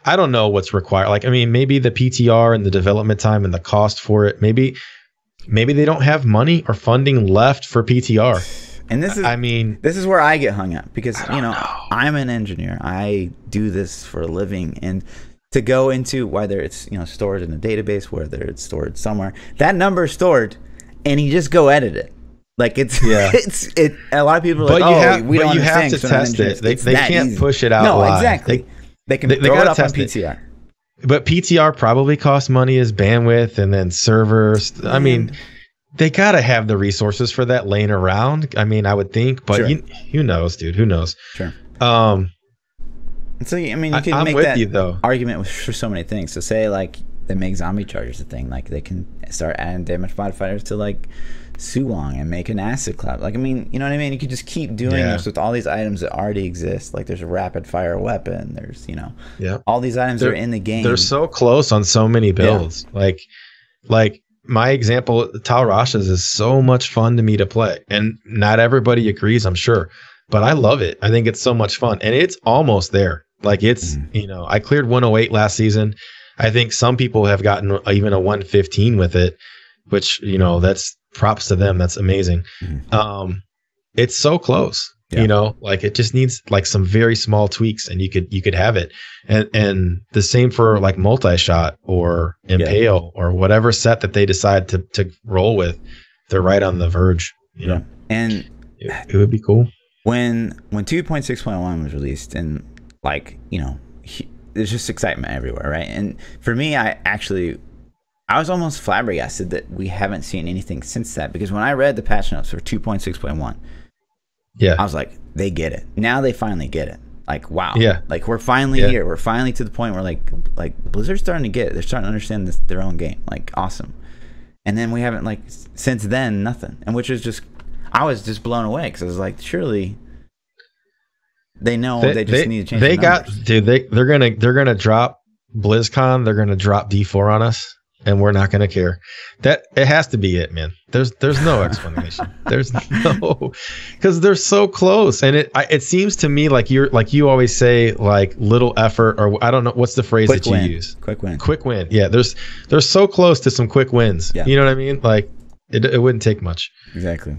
I don't know what's required. Like, I mean, maybe the PTR and the development time and the cost for it. Maybe they don't have money or funding left for PTR. And this is where I get hung up because I'm an engineer. I do this for a living, and to go into whether it's stored in a database, whether it's stored somewhere, that number is stored, and you just go edit it. Like it's a lot of people are like, we don't understand. But you have to test it. They can't push it out. No, live. Exactly. They can throw it up on PTR. But PTR probably costs money as bandwidth and then servers. I mean, they got to have the resources for that laying around. I mean, I would think, but who knows, dude? Who knows? Sure. So, I mean, you can make that argument for so many things. So say like they make zombie chargers a thing. Like they can start adding damage modifiers to like Suwong and make an acid cloud. Like, I mean, you know what I mean? You could just keep doing this with all these items that already exist. Like there's a rapid fire weapon. There's, all these items are in the game. They're so close on so many builds. Yeah. Like my example, Tal Rasha's is so much fun to me to play. And not everybody agrees, I'm sure. But I love it. I think it's so much fun. And it's almost there. Like it's, I cleared 108 last season. I think some people have gotten even a 115 with it, which, that's props to them. That's amazing. It's so close, like it just needs like some very small tweaks and you could have it. And the same for like multi-shot or impale or whatever set that they decide to roll with. They're right on the verge, and it would be cool. When 2.6.1 was released and like, there's just excitement everywhere. Right. And for me, I was almost flabbergasted that we haven't seen anything since that, because when I read the patch notes for 2.6.1, I was like, they get it. Now they finally get it. Like, wow. Yeah. Like we're finally here. We're finally to the point where like Blizzard's starting to get it. They're starting to understand their own game. Like, awesome. And then we haven't since then, nothing. And which is just, I was just blown away because I was like, surely they know they just need to change the numbers. They're gonna drop BlizzCon, they're going to drop D4 on us, and we're not going to care. That it has to be it, man. There's no explanation. There's no, because they're so close, and it seems to me like you always say, like, little effort, or I don't know what's the phrase Quick that you win. use. Quick win. Quick win. Yeah, they're so close to some quick wins. Yeah. You know what I mean? Like it wouldn't take much. Exactly.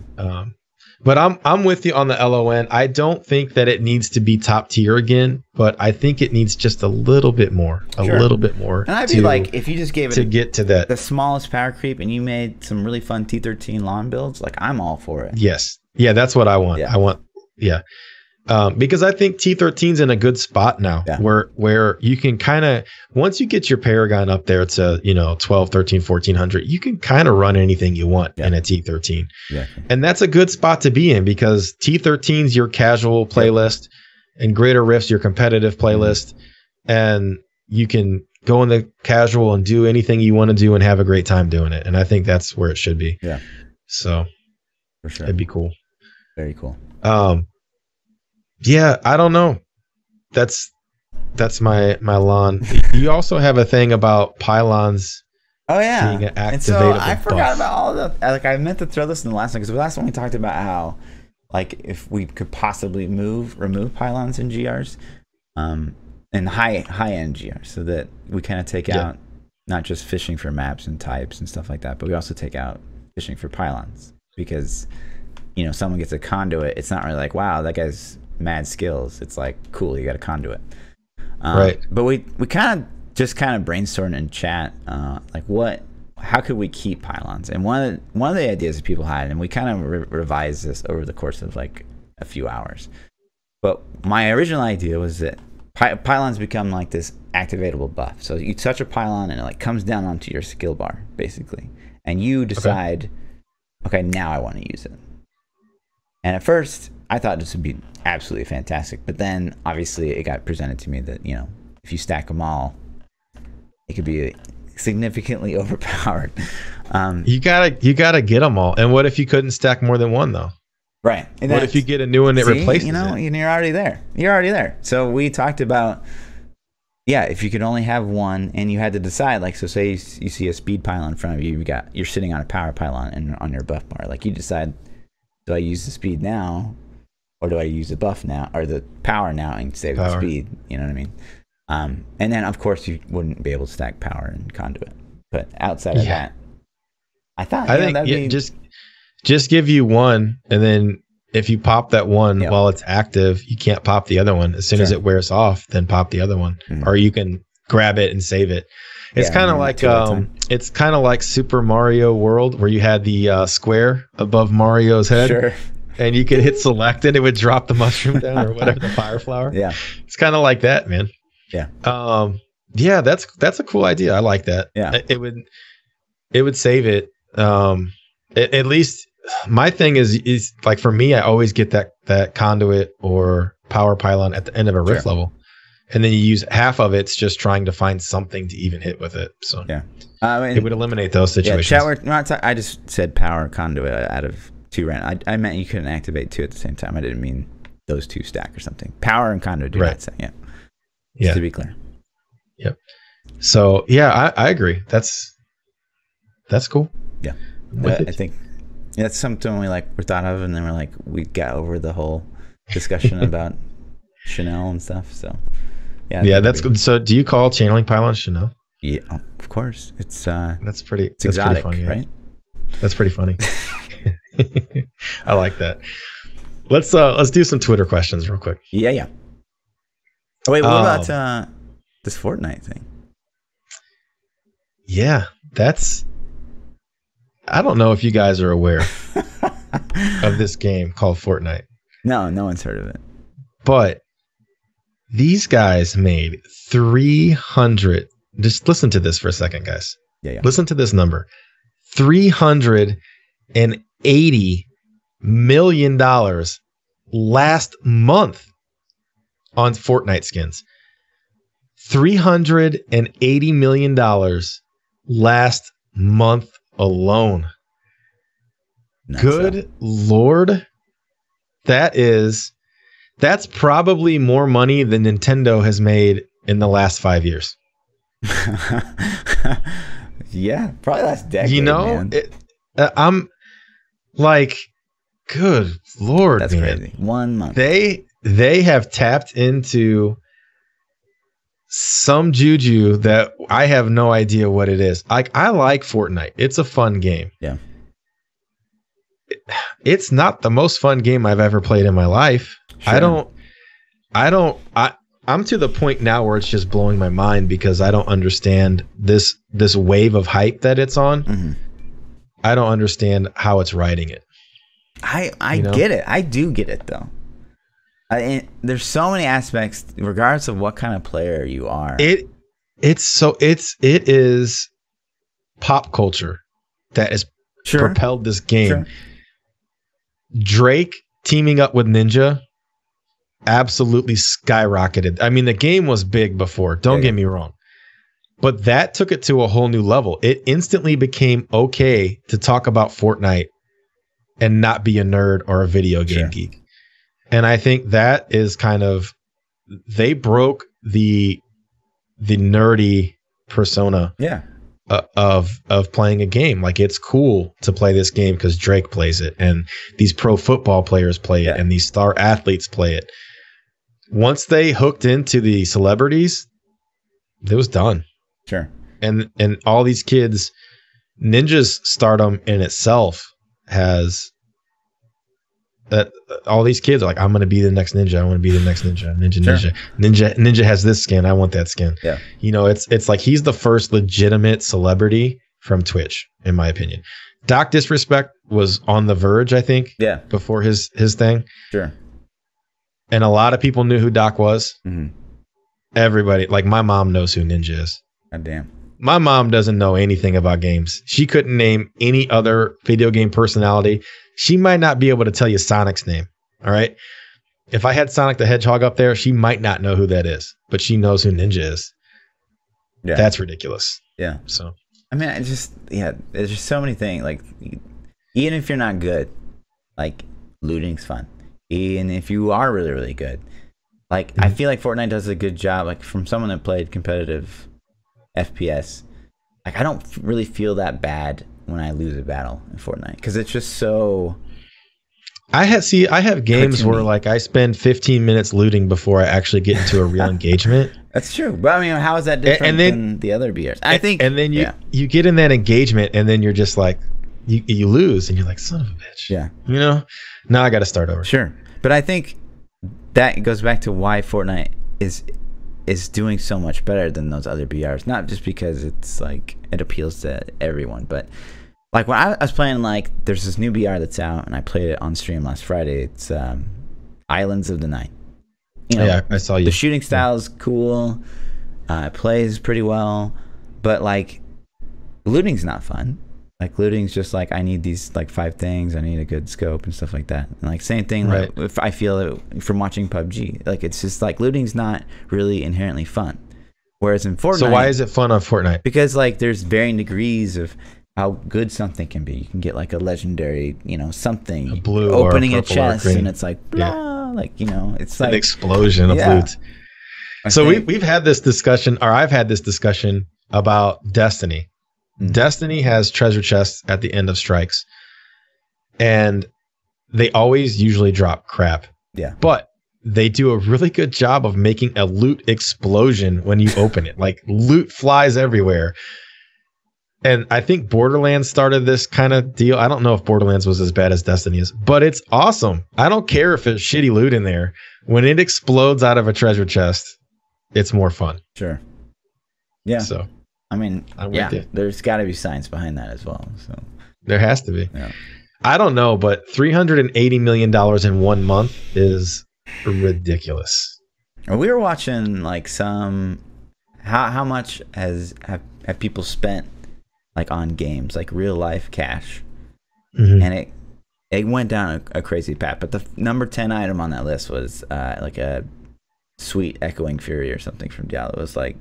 But I'm with you on the LON. I don't think that it needs to be top tier again, but I think it needs just a little bit more, little bit more. And I'd be like, if you just gave it to get to that the smallest power creep, and you made some really fun T13 LON builds, like, I'm all for it. Yes, yeah, that's what I want. Yeah. I want, yeah, because I think T13's in a good spot now, where you can kind of, once you get your Paragon up there to 12, 13, 1400, you can kind of run anything you want in a T13. Yeah. And that's a good spot to be in, because T13's your casual playlist, and Greater Rift's your competitive playlist, and you can go in the casual and do anything you want to do and have a great time doing it. And I think that's where it should be. Yeah. So for sure, it'd be cool. Very cool. Yeah, I don't know. That's my LON. You also have a thing about pylons. Oh yeah, being an activatable and so I forgot buff. about all the. Like, I meant to throw this in the last one, because the last one we talked about how, like, if we could possibly remove pylons in GRs, and high end GRs, so that we kind of take out not just fishing for maps and types and stuff like that, but we also take out fishing for pylons, because someone gets a conduit, it's not really like, wow, that guy's mad skills. It's like, cool, you got a conduit. Right. But we kind of brainstormed in chat, like, how could we keep pylons? And one of the ideas that people had, and we kind of revised this over the course of like a few hours. But my original idea was that pylons become like this activatable buff. So you touch a pylon and it like comes down onto your skill bar, basically, and you decide, okay, now I want to use it. And at first, I thought this would be absolutely fantastic, but then obviously it got presented to me that, if you stack them all, it could be significantly overpowered. You gotta get them all. And what if you couldn't stack more than one, though? Right. And what if you get a new one that replaces it? And you're already there. You're already there. So we talked about, if you could only have one, and you had to decide, like, so say you see a speed pylon in front of you, you're sitting on a power pylon and on your buff bar, like, you decide, do I use the speed now, or do I use the buff now, or the power now and save the speed? You know what I mean? And then, of course, you wouldn't be able to stack power and conduit. But outside of that, I think that'd be... just give you one, and then if you pop that one while it's active, you can't pop the other one. As soon as it wears off, then pop the other one, or you can grab it and save it. It's kind of like Super Mario World, where you had the square above Mario's head. Sure. And you could hit select and it would drop the mushroom down, or whatever, the fire flower. Yeah. It's kind of like that, man. Yeah. Yeah, that's a cool idea. I like that. Yeah. It would save it. At least my thing is like, for me, I always get that conduit or power pylon at the end of a rift level. And then you use half of it's just trying to find something to even hit with it. So it would eliminate those situations. I just said power conduit out of two random. I meant you couldn't activate two at the same time. I didn't mean those two stack or something. Power and conduit do not stack. Just to be clear. Yep. So I agree. That's cool. Yeah. I think that's something we thought of, and then we got over the whole discussion about Chanel and stuff. So that's good. So do you call channeling pylon Chanel? Yeah, of course. It's that's exotic, pretty funny, right? That's pretty funny. I like that. Let's do some Twitter questions real quick. Yeah. Oh, wait, what about this Fortnite thing? Yeah, I don't know if you guys are aware of this game called Fortnite. No one's heard of it. But these guys made 300. Just listen to this for a second, guys. Yeah. Listen to this number. $380 million last month on Fortnite skins. $380 million last month alone. Good Lord. That's probably more money than Nintendo has made in the last 5 years. Yeah, probably last decade. You know, man. I'm like, good Lord, That's man. crazy. 1 month. They have tapped into some juju that I have no idea what it is. Like, I like Fortnite. It's a fun game. Yeah. It's not the most fun game I've ever played in my life. Sure. I'm to the point now where it's just blowing my mind because I don't understand this wave of hype that it's on. Mm-hmm. I don't understand how it's riding it. I get it. I do get it though. There's so many aspects, regardless of what kind of player you are. It is pop culture that has propelled this game. Sure. Drake teaming up with Ninja absolutely skyrocketed. I mean, the game was big before, don't get me wrong, but that took it to a whole new level. It instantly became okay to talk about Fortnite and not be a nerd or a video game geek. And I think that is kind of, they broke the nerdy persona of playing a game. Like, it's cool to play this game because Drake plays it and these pro football players play it and these star athletes play it. Once they hooked into the celebrities, it was done. Sure. And all these kids, Ninja's stardom in itself has that. All these kids are like, I'm going to be the next Ninja. I want to be the next Ninja. Ninja has this skin. I want that skin. Yeah. You know, it's like he's the first legitimate celebrity from Twitch, in my opinion. Doc Disrespect was on the verge, I think. Yeah. Before his thing. Sure. And a lot of people knew who Doc was. Mm-hmm. Everybody, like my mom knows who Ninja is. God damn. My mom doesn't know anything about games. She couldn't name any other video game personality. She might not be able to tell you Sonic's name. All right. If I had Sonic the Hedgehog up there, she might not know who that is, but she knows who Ninja is. Yeah. That's ridiculous. Yeah. So, I mean, there's just so many things. Like, even if you're not good, like, looting's fun. And if you are really, really good, like, I feel like Fortnite does a good job, like, from someone that played competitive FPS, like, I don't really feel that bad when I lose a battle in Fortnite, because it's just so... I have games where, like, I spend 15 minutes looting before I actually get into a real engagement. That's true. But, I mean, how is that different than the other BRs? I think... And then you get in that engagement, and then you're just like, you lose, and you're like, son of a bitch. Yeah. You know? Now I got to start over. Sure. But I think that goes back to why Fortnite is doing so much better than those other BRs. Not just because it's like it appeals to everyone, but like when I was playing, like, there's this new BR that's out, and I played it on stream last Friday. It's Islands of the Night. You know, yeah, I saw you. The shooting style is cool. It plays pretty well, but like looting's not fun. Like, looting's just like, I need these like 5 things. I need a good scope and stuff like that. And like, same thing, like, if I feel it from watching PUBG, like, it's just like looting's not really inherently fun. Whereas in Fortnite, so why is it fun on Fortnite? Because like there's varying degrees of how good something can be. You can get like a legendary, you know, something, a blue opening or a chest, and it's like blah, like, you know, it's like an explosion of loot. So we've had this discussion, or I've had this discussion about Destiny. Destiny has treasure chests at the end of strikes, and they always usually drop crap. Yeah. But they do a really good job of making a loot explosion when you open it. Like, loot flies everywhere. And I think Borderlands started this kind of deal. I don't know if Borderlands was as bad as Destiny is, but it's awesome. I don't care if there's shitty loot in there. When it explodes out of a treasure chest, it's more fun. Sure. Yeah. So, I mean, there's got to be science behind that as well. So there has to be. Yeah. I don't know, but $380 million in 1 month is ridiculous. We were watching like some how much have people spent like on games, like real life cash, and it went down a crazy path. But the number 10 item on that list was like a sweet Echoing Fury or something from Diablo. It was like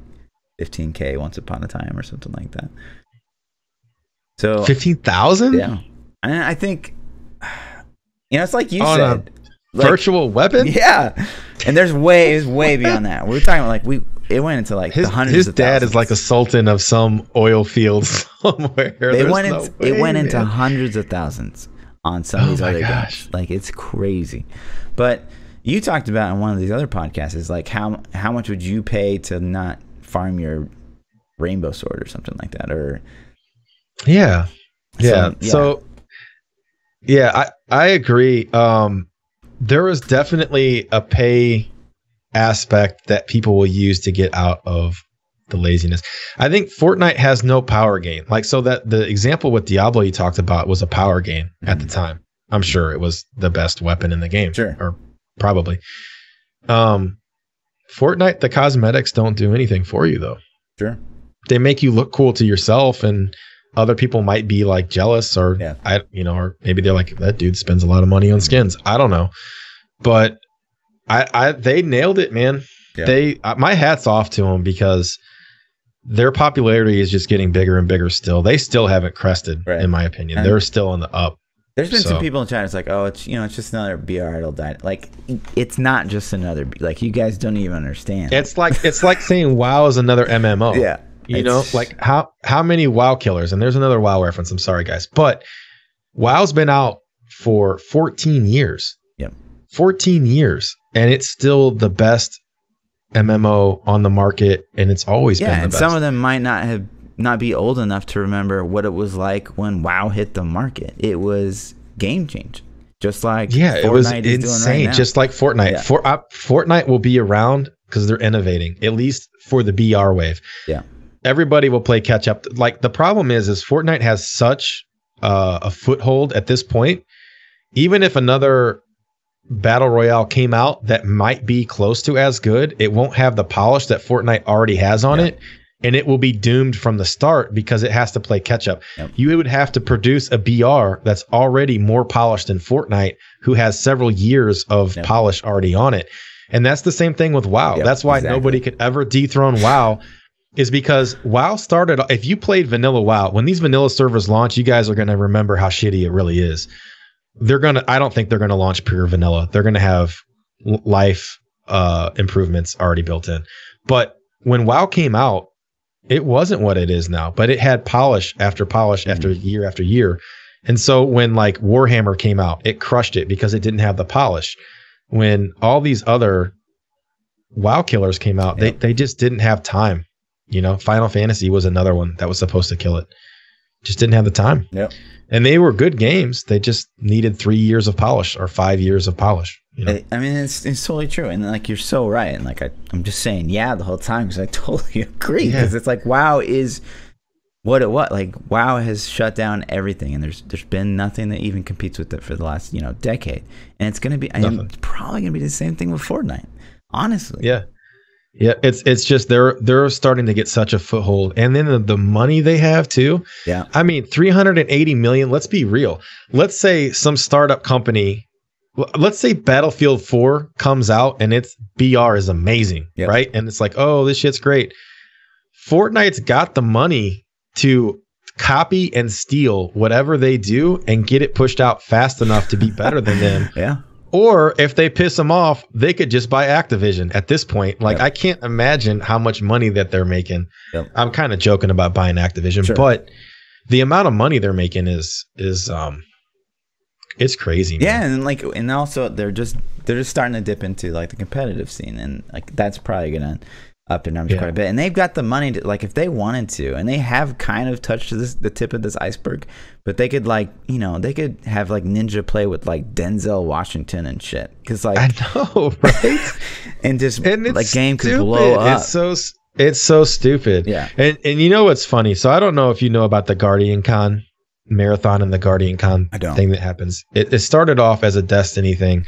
15K once upon a time or something like that. So 15,000? Yeah. And I think, you know, it's like you said. virtual weapon. Yeah, and there's way beyond that. We're talking about like it went into like the hundreds. His of dad thousands. is like a sultan of some oil field somewhere. It went into hundreds of thousands on some of these other games. Like it's crazy. But you talked about in one of these other podcasts is like how much would you pay to not farm your rainbow sword or something like that, or yeah. So I agree. There is definitely a pay aspect that people will use to get out of the laziness. I think Fortnite has no power gain. Like, so that the example with Diablo you talked about was a power gain at the time. I'm sure it was the best weapon in the game. Sure. Or probably. Fortnite, the cosmetics don't do anything for you though. Sure. They make you look cool to yourself, and other people might be like jealous, or or maybe they're like, that dude spends a lot of money on skins. I don't know, but they nailed it, man. Yeah. My hat's off to them, because their popularity is just getting bigger and bigger. Still, they still haven't crested, in my opinion. And they're still on the up. There's been some people in chat. It's like, oh, it's it's just another BR idle diet. Like, it's not just another. Like, you guys don't even understand. It's like saying WoW is another MMO. Yeah. You know, like how many WoW killers? And there's another WoW reference. I'm sorry, guys, but WoW's been out for 14 years. Yep. 14 years, and it's still the best MMO on the market, and it's always been the best. Some of them might not be old enough to remember what it was like when WoW hit the market. It was game changing, just like Fortnite, it was insane, right, just like Fortnite. Yeah. Fortnite will be around because they're innovating, at least for the BR wave. Yeah. Everybody will play catch up. Like, the problem is Fortnite has such a foothold at this point. Even if another battle royale came out that might be close to as good, it won't have the polish that Fortnite already has on it, and it will be doomed from the start because it has to play catch up. Yep. You would have to produce a BR that's already more polished than Fortnite, who has several years of polish already on it. And that's the same thing with WoW. That's why nobody could ever dethrone WoW, is because WoW started, if you played vanilla WoW, when these vanilla servers launch, you guys are going to remember how shitty it really is. I don't think they're going to launch pure vanilla. They're going to have life improvements already built in. But when WoW came out, it wasn't what it is now, but it had polish after year after year. And so when like Warhammer came out, it crushed it because it didn't have the polish. When all these other WoW killers came out, they just didn't have time. Final Fantasy was another one that was supposed to kill it. Just didn't have the time. Yep. And they were good games. They just needed 3 years of polish or 5 years of polish. I mean, it's totally true. And like, you're so right. And like, I'm just saying, the whole time, because I totally agree. Because it's like, WoW is what it was. Like, WoW has shut down everything, and there's been nothing that even competes with it for the last decade. And it's gonna be, it's probably gonna be the same thing with Fortnite. Honestly. Yeah. Yeah, it's just they're starting to get such a foothold, and then the money they have too. Yeah, I mean, 380 million. Let's be real. Let's say some startup company. Let's say Battlefield 4 comes out and its BR is amazing, right? And it's like, oh, this shit's great. Fortnite's got the money to copy and steal whatever they do and get it pushed out fast enough to be better than them. Yeah. Or if they piss them off, they could just buy Activision at this point. Like, I can't imagine how much money that they're making. Yep. I'm kind of joking about buying Activision, but the amount of money they're making is it's crazy, man. Yeah, and also they're just starting to dip into like the competitive scene, and like that's probably gonna up their numbers quite a bit. And they've got the money to, like, if they wanted to, and they have kind of touched the tip of this iceberg, but they could they could have like Ninja play with like Denzel Washington and shit, because like, I know, right? and like game could stupid. blow up. It's so stupid. Yeah. And you know what's funny? So I don't know if you know about the Guardian Con marathon and the Guardian Con thing that happens. It started off as a Destiny thing.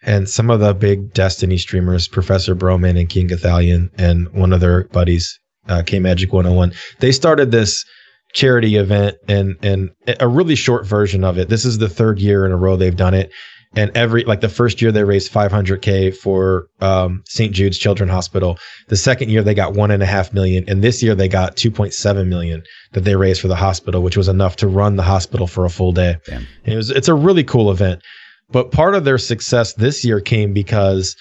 And some of the big Destiny streamers, Professor Broman and King Gathalion, and one of their buddies, K-Magic 101, they started this charity event, and a really short version of it. This is the third year in a row they've done it. And the first year they raised $500K for St. Jude's Children's Hospital. The second year they got $1.5 million, and this year they got $2.7 million that they raised for the hospital, which was enough to run the hospital for a full day. And it's a really cool event. But part of their success this year came because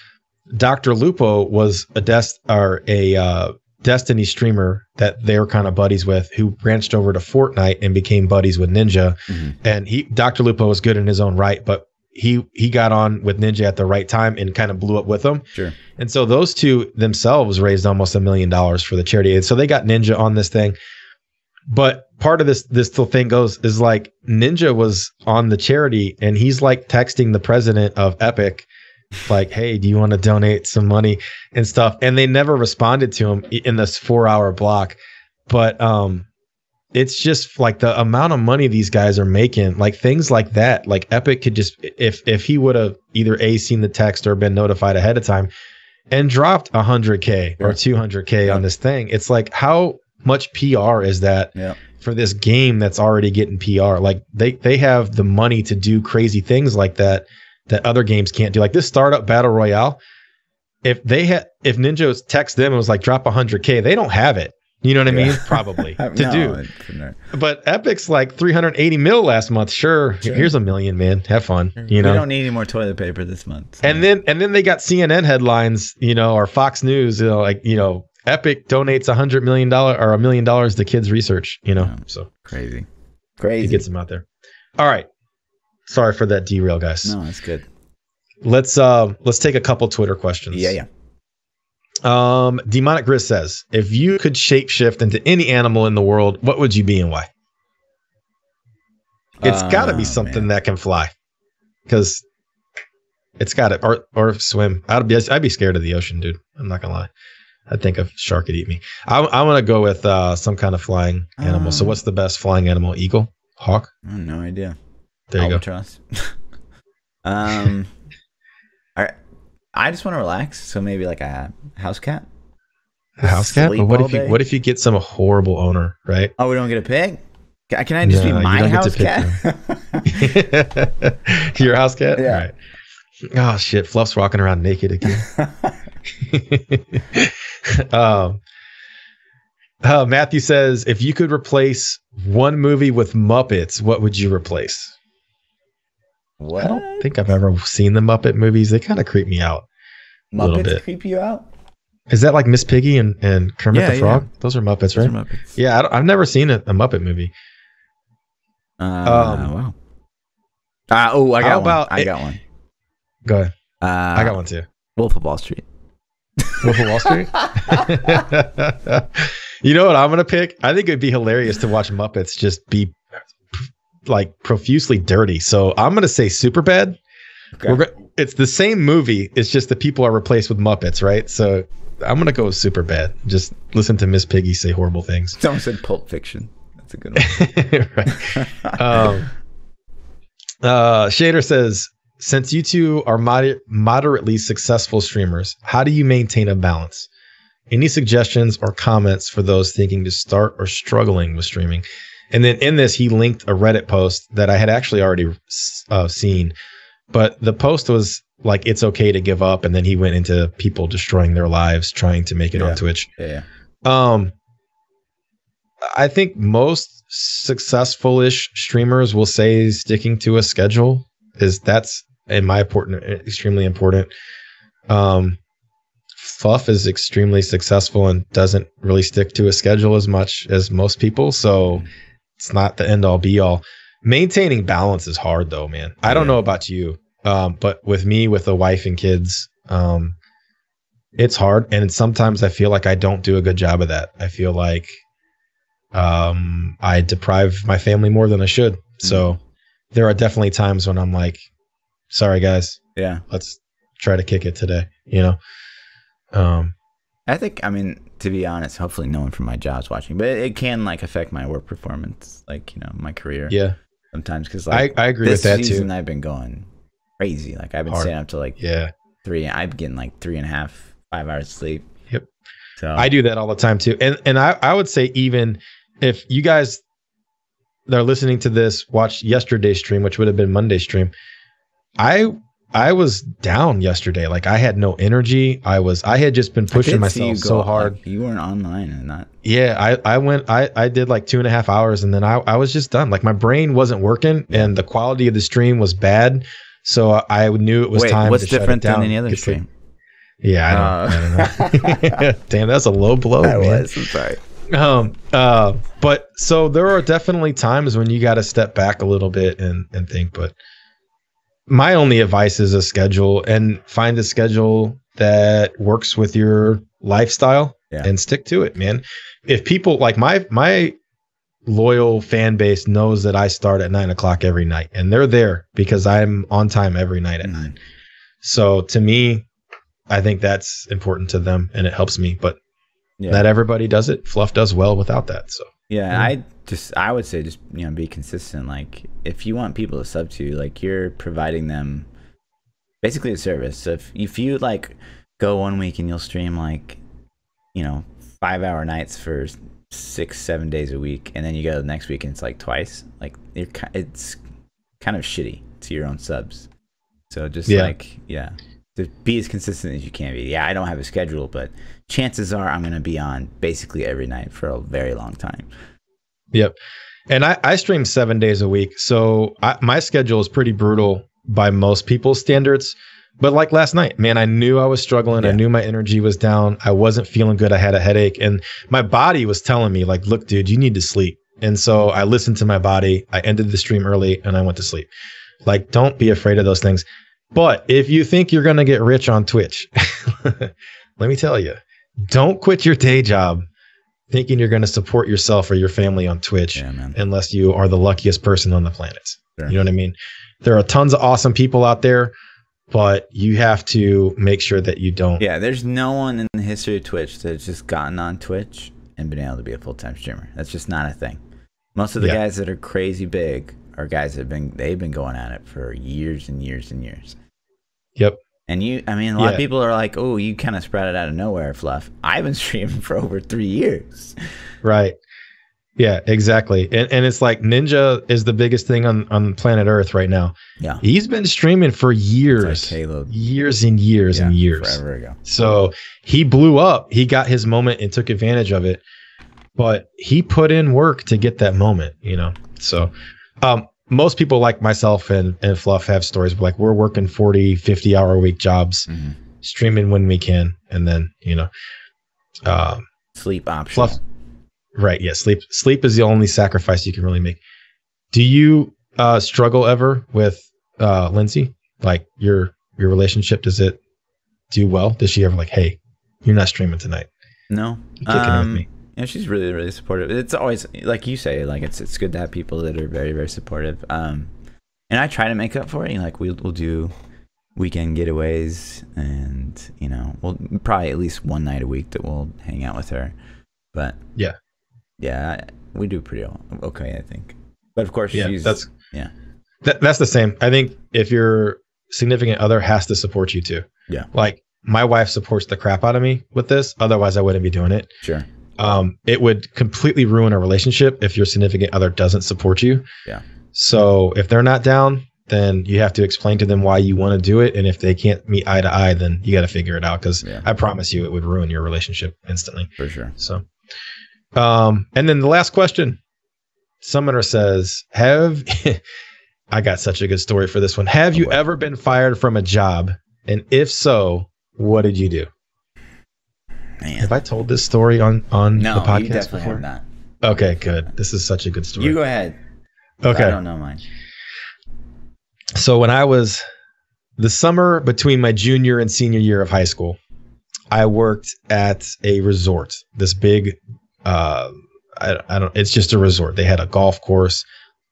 Dr. Lupo was a Destiny streamer that they were kind of buddies with, who branched over to Fortnite and became buddies with Ninja. And Dr. Lupo was good in his own right, but he got on with Ninja at the right time and kind of blew up with them. Sure. And so those two themselves raised almost $1 million for the charity. And so they got Ninja on this thing. But part of this whole thing is like Ninja was on the charity and he's like texting the president of Epic, like, hey, do you want to donate some money and stuff? And they never responded to him in this 4-hour block. But it's just like the amount of money these guys are making, like things like that. Like Epic could just, if he would have either seen the text or been notified ahead of time and dropped $100K or $200K on this thing, it's like, how much PR is that for this game that's already getting PR? Like they have the money to do crazy things like that other games can't do. Like this startup battle royale, if Ninja text them and was like, drop $100K, they don't have it. You know what I mean? Probably do. But Epic's like 380 mil last month. Sure. Here's $1 million, man. Have fun. You know, we don't need any more toilet paper this month. So. And then they got CNN headlines, or Fox News, Epic donates $100 million or $1 million to kids research, so crazy. It gets them out there. All right. Sorry for that derail, guys. No, that's good. Let's take a couple Twitter questions. Yeah. Demonic Grizz says, if you could shapeshift into any animal in the world, what would you be and why? It's got to be something that can fly, because it's got to or swim. I'd be scared of the ocean, dude. I'm not gonna lie. I think a shark could eat me. I'm gonna go with some kind of flying animal. So what's the best flying animal? Eagle? Hawk? I have no idea. There you Albatross. All right. I just want to relax, so maybe like a house cat. A house cat? But what if you get some horrible owner, right? Oh, we don't get a pig? Can I just be my house cat? Your house cat? Yeah. Right. Oh shit, Fluff's walking around naked again. Matthew says, if you could replace one movie with Muppets, what would you replace? What? I don't think I've ever seen the Muppet movies. They kind of creep me out a little bit. Creep you out? Is that like Miss Piggy and Kermit the Frog? Those are Muppets, right? Those are Muppets. Yeah, I've never seen a Muppet movie. Wow. I got one. I got one. Go ahead. I got one too. Wolf of Wall Street. Wolf of Wall Street? You know what I'm going to pick? I think it'd be hilarious to watch Muppets just be like profusely dirty. So I'm going to say Superbad. Okay. It's the same movie. It's just the people are replaced with Muppets, right? So I'm going to go with Superbad. Just listen to Miss Piggy say horrible things. Someone said Pulp Fiction. That's a good one. Right. Shader says, since you two are moderately successful streamers, how do you maintain a balance? Any suggestions or comments for those thinking to start or struggling with streaming? And then in this, he linked a Reddit post that I had actually already seen. But the post was like, it's okay to give up. And then he went into people destroying their lives trying to make it on Twitch. Yeah. I think most successful-ish streamers will say sticking to a schedule that's in my extremely important. Fluff is extremely successful and doesn't really stick to a schedule as much as most people. So it's not the end all be all. Maintaining balance is hard though, man. I don't know about you. But with me, with a wife and kids, it's hard. And sometimes I feel like I don't do a good job of that. I feel like I deprive my family more than I should. So there are definitely times when I'm like, sorry guys. Yeah. Let's try to kick it today, I think, to be honest, hopefully no one from my job's watching, but it can like affect my work performance, like, my career. Yeah. Sometimes, because like I agree with that too. This season I've been going crazy. Like I've been staying up to like 3. I'm getting like 3.5, 5 hours of sleep. Yep. So I do that all the time too. And I would say, even if you guys that are listening to this watch yesterday's stream, which would have been Monday's stream, I was down yesterday. Like I had no energy. I had just been pushing myself so hard. Like, you weren't online and not. Yeah, I did like 2.5 hours and then I was just done. Like my brain wasn't working and the quality of the stream was bad. So I knew it was time what's to shut it different down. than any other stream? Yeah, I don't know. Damn, that's a low blow, I man. I'm sorry. But so there are definitely times when you got to step back a little bit and think. But my only advice is a schedule, and find a schedule that works with your lifestyle and stick to it, man. If people like my loyal fan base knows that I start at 9 o'clock every night, and they're there because I'm on time every night at 9. So to me, I think that's important to them, and it helps me. But not everybody does it. Fluff does well without that. So I would say just be consistent. Like if you want people to sub to you, like you're providing them basically a service. So if you like go one week and you'll stream like 5-hour nights for 6-7 days a week, and then you go the next week and it's like twice, like it's kind of shitty to your own subs. So just to be as consistent as you can be. I don't have a schedule, but chances are I'm going to be on basically every night for a very long time. Yep. And I stream 7 days a week. So my schedule is pretty brutal by most people's standards. But like last night, man, I knew I was struggling. I knew my energy was down. I wasn't feeling good. I had a headache, and my body was telling me like, look, dude, you need to sleep. And so I listened to my body. I ended the stream early and I went to sleep. Like, don't be afraid of those things. But if you think you're going to get rich on Twitch, let me tell you, don't quit your day job thinking you're going to support yourself or your family on Twitch unless you are the luckiest person on the planet. Sure. You know what I mean? There are tons of awesome people out there, but you have to make sure that you don't. Yeah, there's no one in the history of Twitch that's just gotten on Twitch and been able to be a full-time streamer. That's just not a thing. Most of the guys that are crazy big are guys that they've been going at it for years and years and years. Yep. And a lot of people are like, oh, you kind of sprouted out of nowhere, Fluff. I've been streaming for over 3 years. Right. Yeah, exactly. And it's like Ninja is the biggest thing on planet Earth right now. Yeah. He's been streaming for years. Like years and years and years. Forever ago. So he blew up. He got his moment and took advantage of it. But he put in work to get that moment, So most people like myself and Fluff have stories like we're working 40, 50-hour a week jobs, streaming when we can, and then, sleep option. Fluff, right, yeah, sleep is the only sacrifice you can really make. Do you struggle ever with Lindsay? Like your relationship, does it do well? Does she ever like, hey, you're not streaming tonight? No. You kicking it with me? She's really, really supportive. It's always like you say, like it's good to have people that are very, very supportive. And I try to make up for it. Like we'll do weekend getaways, and we'll probably at least one night a week that we'll hang out with her. But yeah, we do pretty okay, I think. But of course, that's the same. I think if your significant other has to support you too. Yeah, like my wife supports the crap out of me with this. Otherwise, I wouldn't be doing it. Sure. It would completely ruin a relationship if your significant other doesn't support you. Yeah. So if they're not down, then you have to explain to them why you want to do it. And if they can't meet eye to eye, then you got to figure it out. Because I promise you, it would ruin your relationship instantly. For sure. So, and then the last question, Summoner says, I got such a good story for this one. Have you ever been fired from a job? And if so, what did you do? Man. Have I told this story on the podcast you definitely before? Have not. Okay, good. This is such a good story. You go ahead. Okay. I don't know mine. So when I was the summer between my junior and senior year of high school, I worked at a resort. This big, it's just a resort. They had a golf course,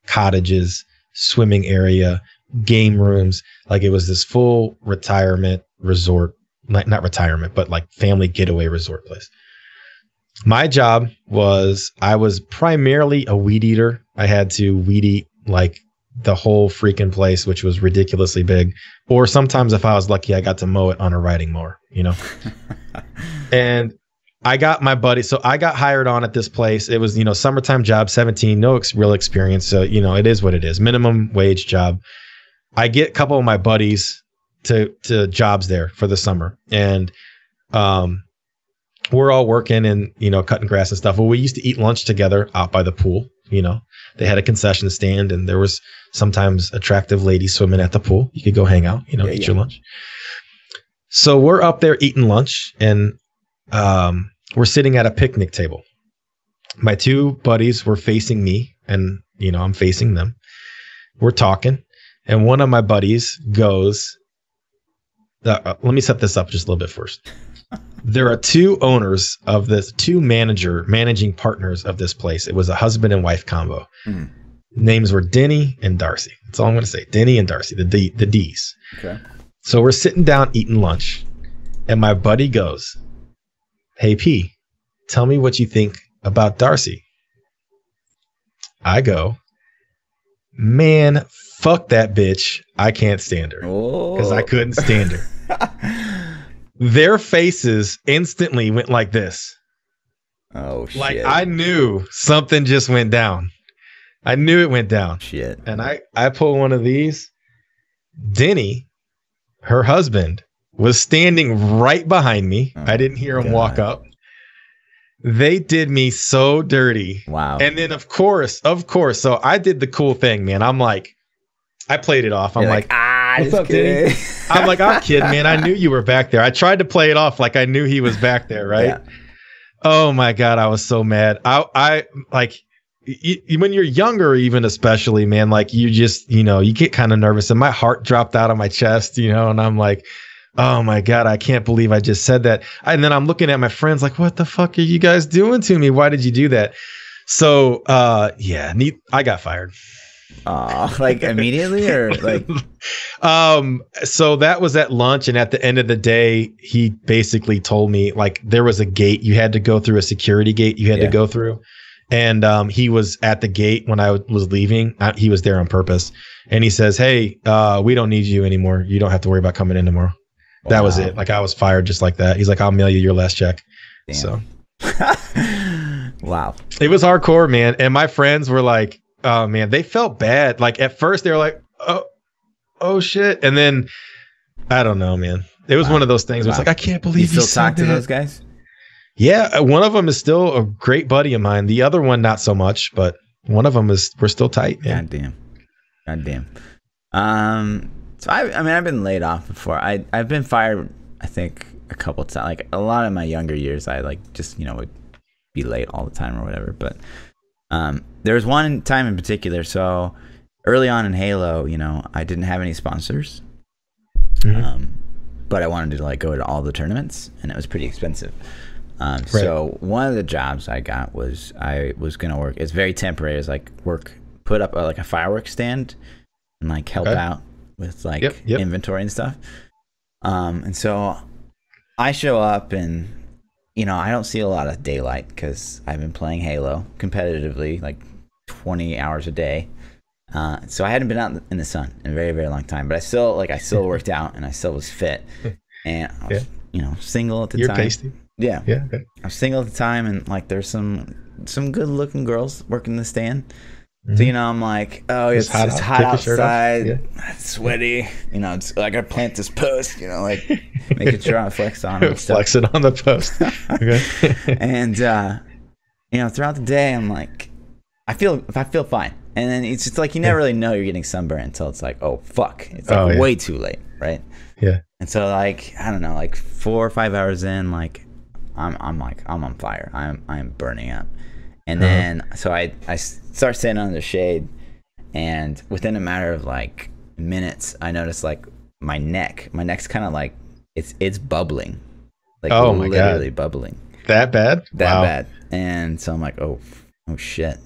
cottages, swimming area, game rooms. Like it was this full retirement resort. Not retirement, but like family getaway resort place. My job was I was primarily a weed eater. I had to weed eat like the whole freaking place, which was ridiculously big. Or sometimes if I was lucky, I got to mow it on a riding mower, And I got my buddy. So I got hired on at this place. It was, summertime job, 17, no real experience. So, it is what it is. Minimum wage job. I get a couple of my buddies to jobs there for the summer. And we're all working and, cutting grass and stuff. Well, we used to eat lunch together out by the pool. They had a concession stand, and there was sometimes attractive ladies swimming at the pool. You could go hang out, eat your lunch. So we're up there eating lunch, and we're sitting at a picnic table. My two buddies were facing me, and, I'm facing them. We're talking, and one of my buddies goes, let me set this up just a little bit first. There are two owners of this, two managing partners of this place. It was a husband and wife combo. Names were Denny and Darcy. That's all I'm going to say. Denny and Darcy, the D's. Okay. So we're sitting down eating lunch, and my buddy goes, "Hey, P, tell me what you think about Darcy." I go, "Man, fuck that bitch. I can't stand her." Because I couldn't stand her. Their faces instantly went like this. Oh, shit. Like, I knew something just went down. I knew it went down. Shit. And I pull one of these. Denny, her husband, was standing right behind me. I didn't hear him walk up. They did me so dirty. Wow. And then, of course. So I did the cool thing, man. I'm like, I played it off. I'm like, what's up, Denny? I'm like, I'm kidding, man. I knew you were back there. I tried to play it off like I knew he was back there, right? Yeah. Oh my God, I was so mad. I like, when you're younger, even especially, man, like you just, you get kind of nervous, and my heart dropped out of my chest, and I'm like, oh my God, I can't believe I just said that. And then I'm looking at my friends like, what the fuck are you guys doing to me? Why did you do that? So, I got fired. Like immediately, or like? So that was at lunch, and at the end of the day, he basically told me, like, there was a gate you had to go through, a security gate you had to go through, and he was at the gate when I was leaving. He was there on purpose, and he says, "Hey, we don't need you anymore. You don't have to worry about coming in tomorrow." Wow. That was it. Like, I was fired just like that. He's like, "I'll mail you your last check." Damn. So, wow, it was hardcore, man. And my friends were like, oh man, they felt bad. Like, at first they were like, oh shit. And then I don't know, man. It was one of those things where it's like, I can't believe you still talk to those guys? Yeah. One of them is still a great buddy of mine. The other one, not so much, but one of them we're still tight, man. God damn. So I've been laid off before. I've been fired, I think, a couple times. Like, a lot of my younger years, I just would be late all the time or whatever. But there was one time in particular. So early on in Halo, I didn't have any sponsors, but I wanted to go to all the tournaments, and it was pretty expensive. Right. So one of the jobs I got was I was gonna work. It's very temporary. It's put up a fireworks stand and help out with inventory and stuff. And so I show up, and I don't see a lot of daylight because I've been playing Halo competitively 20 hours a day. So I hadn't been out in the sun in a very, very long time, but I still worked out, and I still was fit. And I was, single at the time. You're pasty. Yeah. Yeah. Okay. I was single at the time, and there's some good looking girls working the stand. So I'm like, oh, it's hot outside, it's sweaty. It's I gotta plant this post. Making sure I flex on it. Flex it on the post. Okay. And throughout the day, I'm like, I feel fine. And then it's just you never really know you're getting sunburned until it's oh fuck, it's way too late, right? Yeah. And so I don't know, 4 or 5 hours in, I'm on fire. I'm burning up. And then so I start standing under the shade, and within a matter of minutes, I noticed my neck's kind of it's bubbling, oh my literally God. Bubbling. That bad? That bad. And so I'm like, oh shit.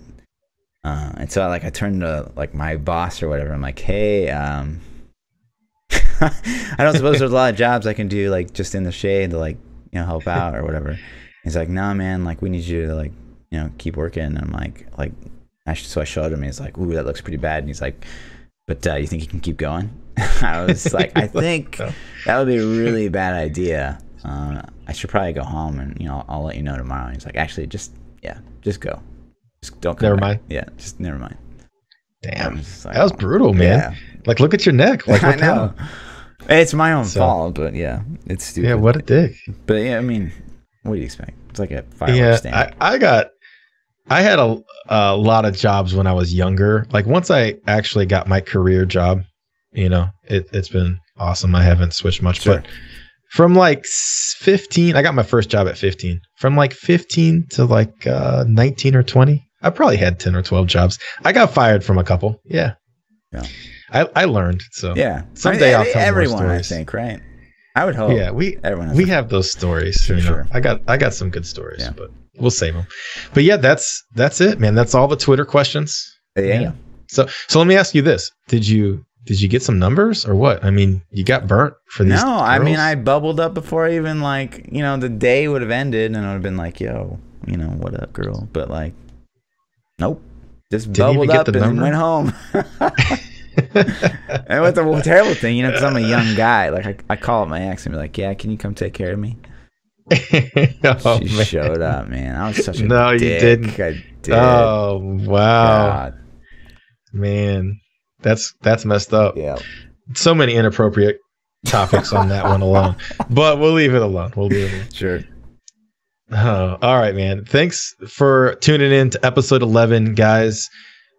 And so I turned to my boss or whatever. I'm like, hey, I don't suppose there's a lot of jobs I can do just in the shade to help out or whatever. He's like, nah, man, we need you to keep working. And I'm like, so I showed him. He's like, ooh, that looks pretty bad. And he's like, but you think you can keep going? I was like, I think that would be a really bad idea. I should probably go home, and I'll let you know tomorrow. And he's like, actually, just go. Just don't come never back. mind. Yeah, just never mind. Damn, that was brutal, man. Yeah. Look at your neck. What I know. It's my own fault, but yeah, it's stupid. Yeah, what a dick. But yeah, I mean, What do you expect? It's like a fireworks Yeah, stand. I had a lot of jobs when I was younger. Like once I actually got my career job, it's been awesome. I haven't switched much, Sure. but from like 15, I got my first job at 15. From like 15 to like 19 or 20, I probably had 10 or 12 jobs. I got fired from a couple. Yeah. I learned. So yeah, someday I'll tell everyone, more I stories. think, right? I would hope. Yeah, we have those stories. Sure. I got some good stories, but we'll save them. But yeah, that's it, man. That's all the Twitter questions. Yeah. So let me ask you this: Did you get some numbers or what? I mean, you got burnt for these. No, girls? I mean, I bubbled up before even like the day would have ended, and I would have been like, "Yo, what up, girl?" But like, nope, just bubbled up and went home. And what's the terrible thing, because I'm a young guy. Like I call up my ex and be like, "Yeah, can you come take care of me?" She showed up, man. I was such a dick. You didn't. I did. Oh wow, God. Man, that's messed up. Yeah. So many inappropriate topics on that one alone, but we'll leave it alone. Sure. Oh, all right, man. Thanks for tuning in to episode 11, guys.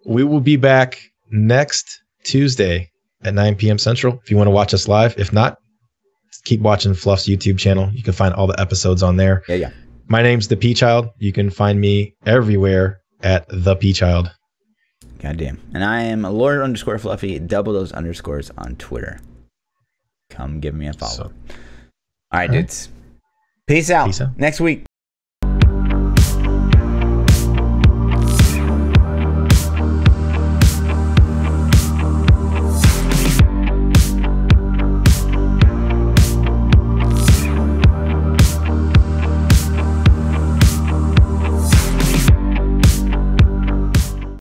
We will be back next Tuesday at 9 p.m. Central if you want to watch us live. If not, keep watching Fluff's YouTube channel. You can find all the episodes on there. Yeah. My name's ThaPChild. You can find me everywhere at ThaPChild. Goddamn. And I am Lord_Fluffy, double those underscores on Twitter. Come give me a follow. All right, dudes. Peace out. Next week.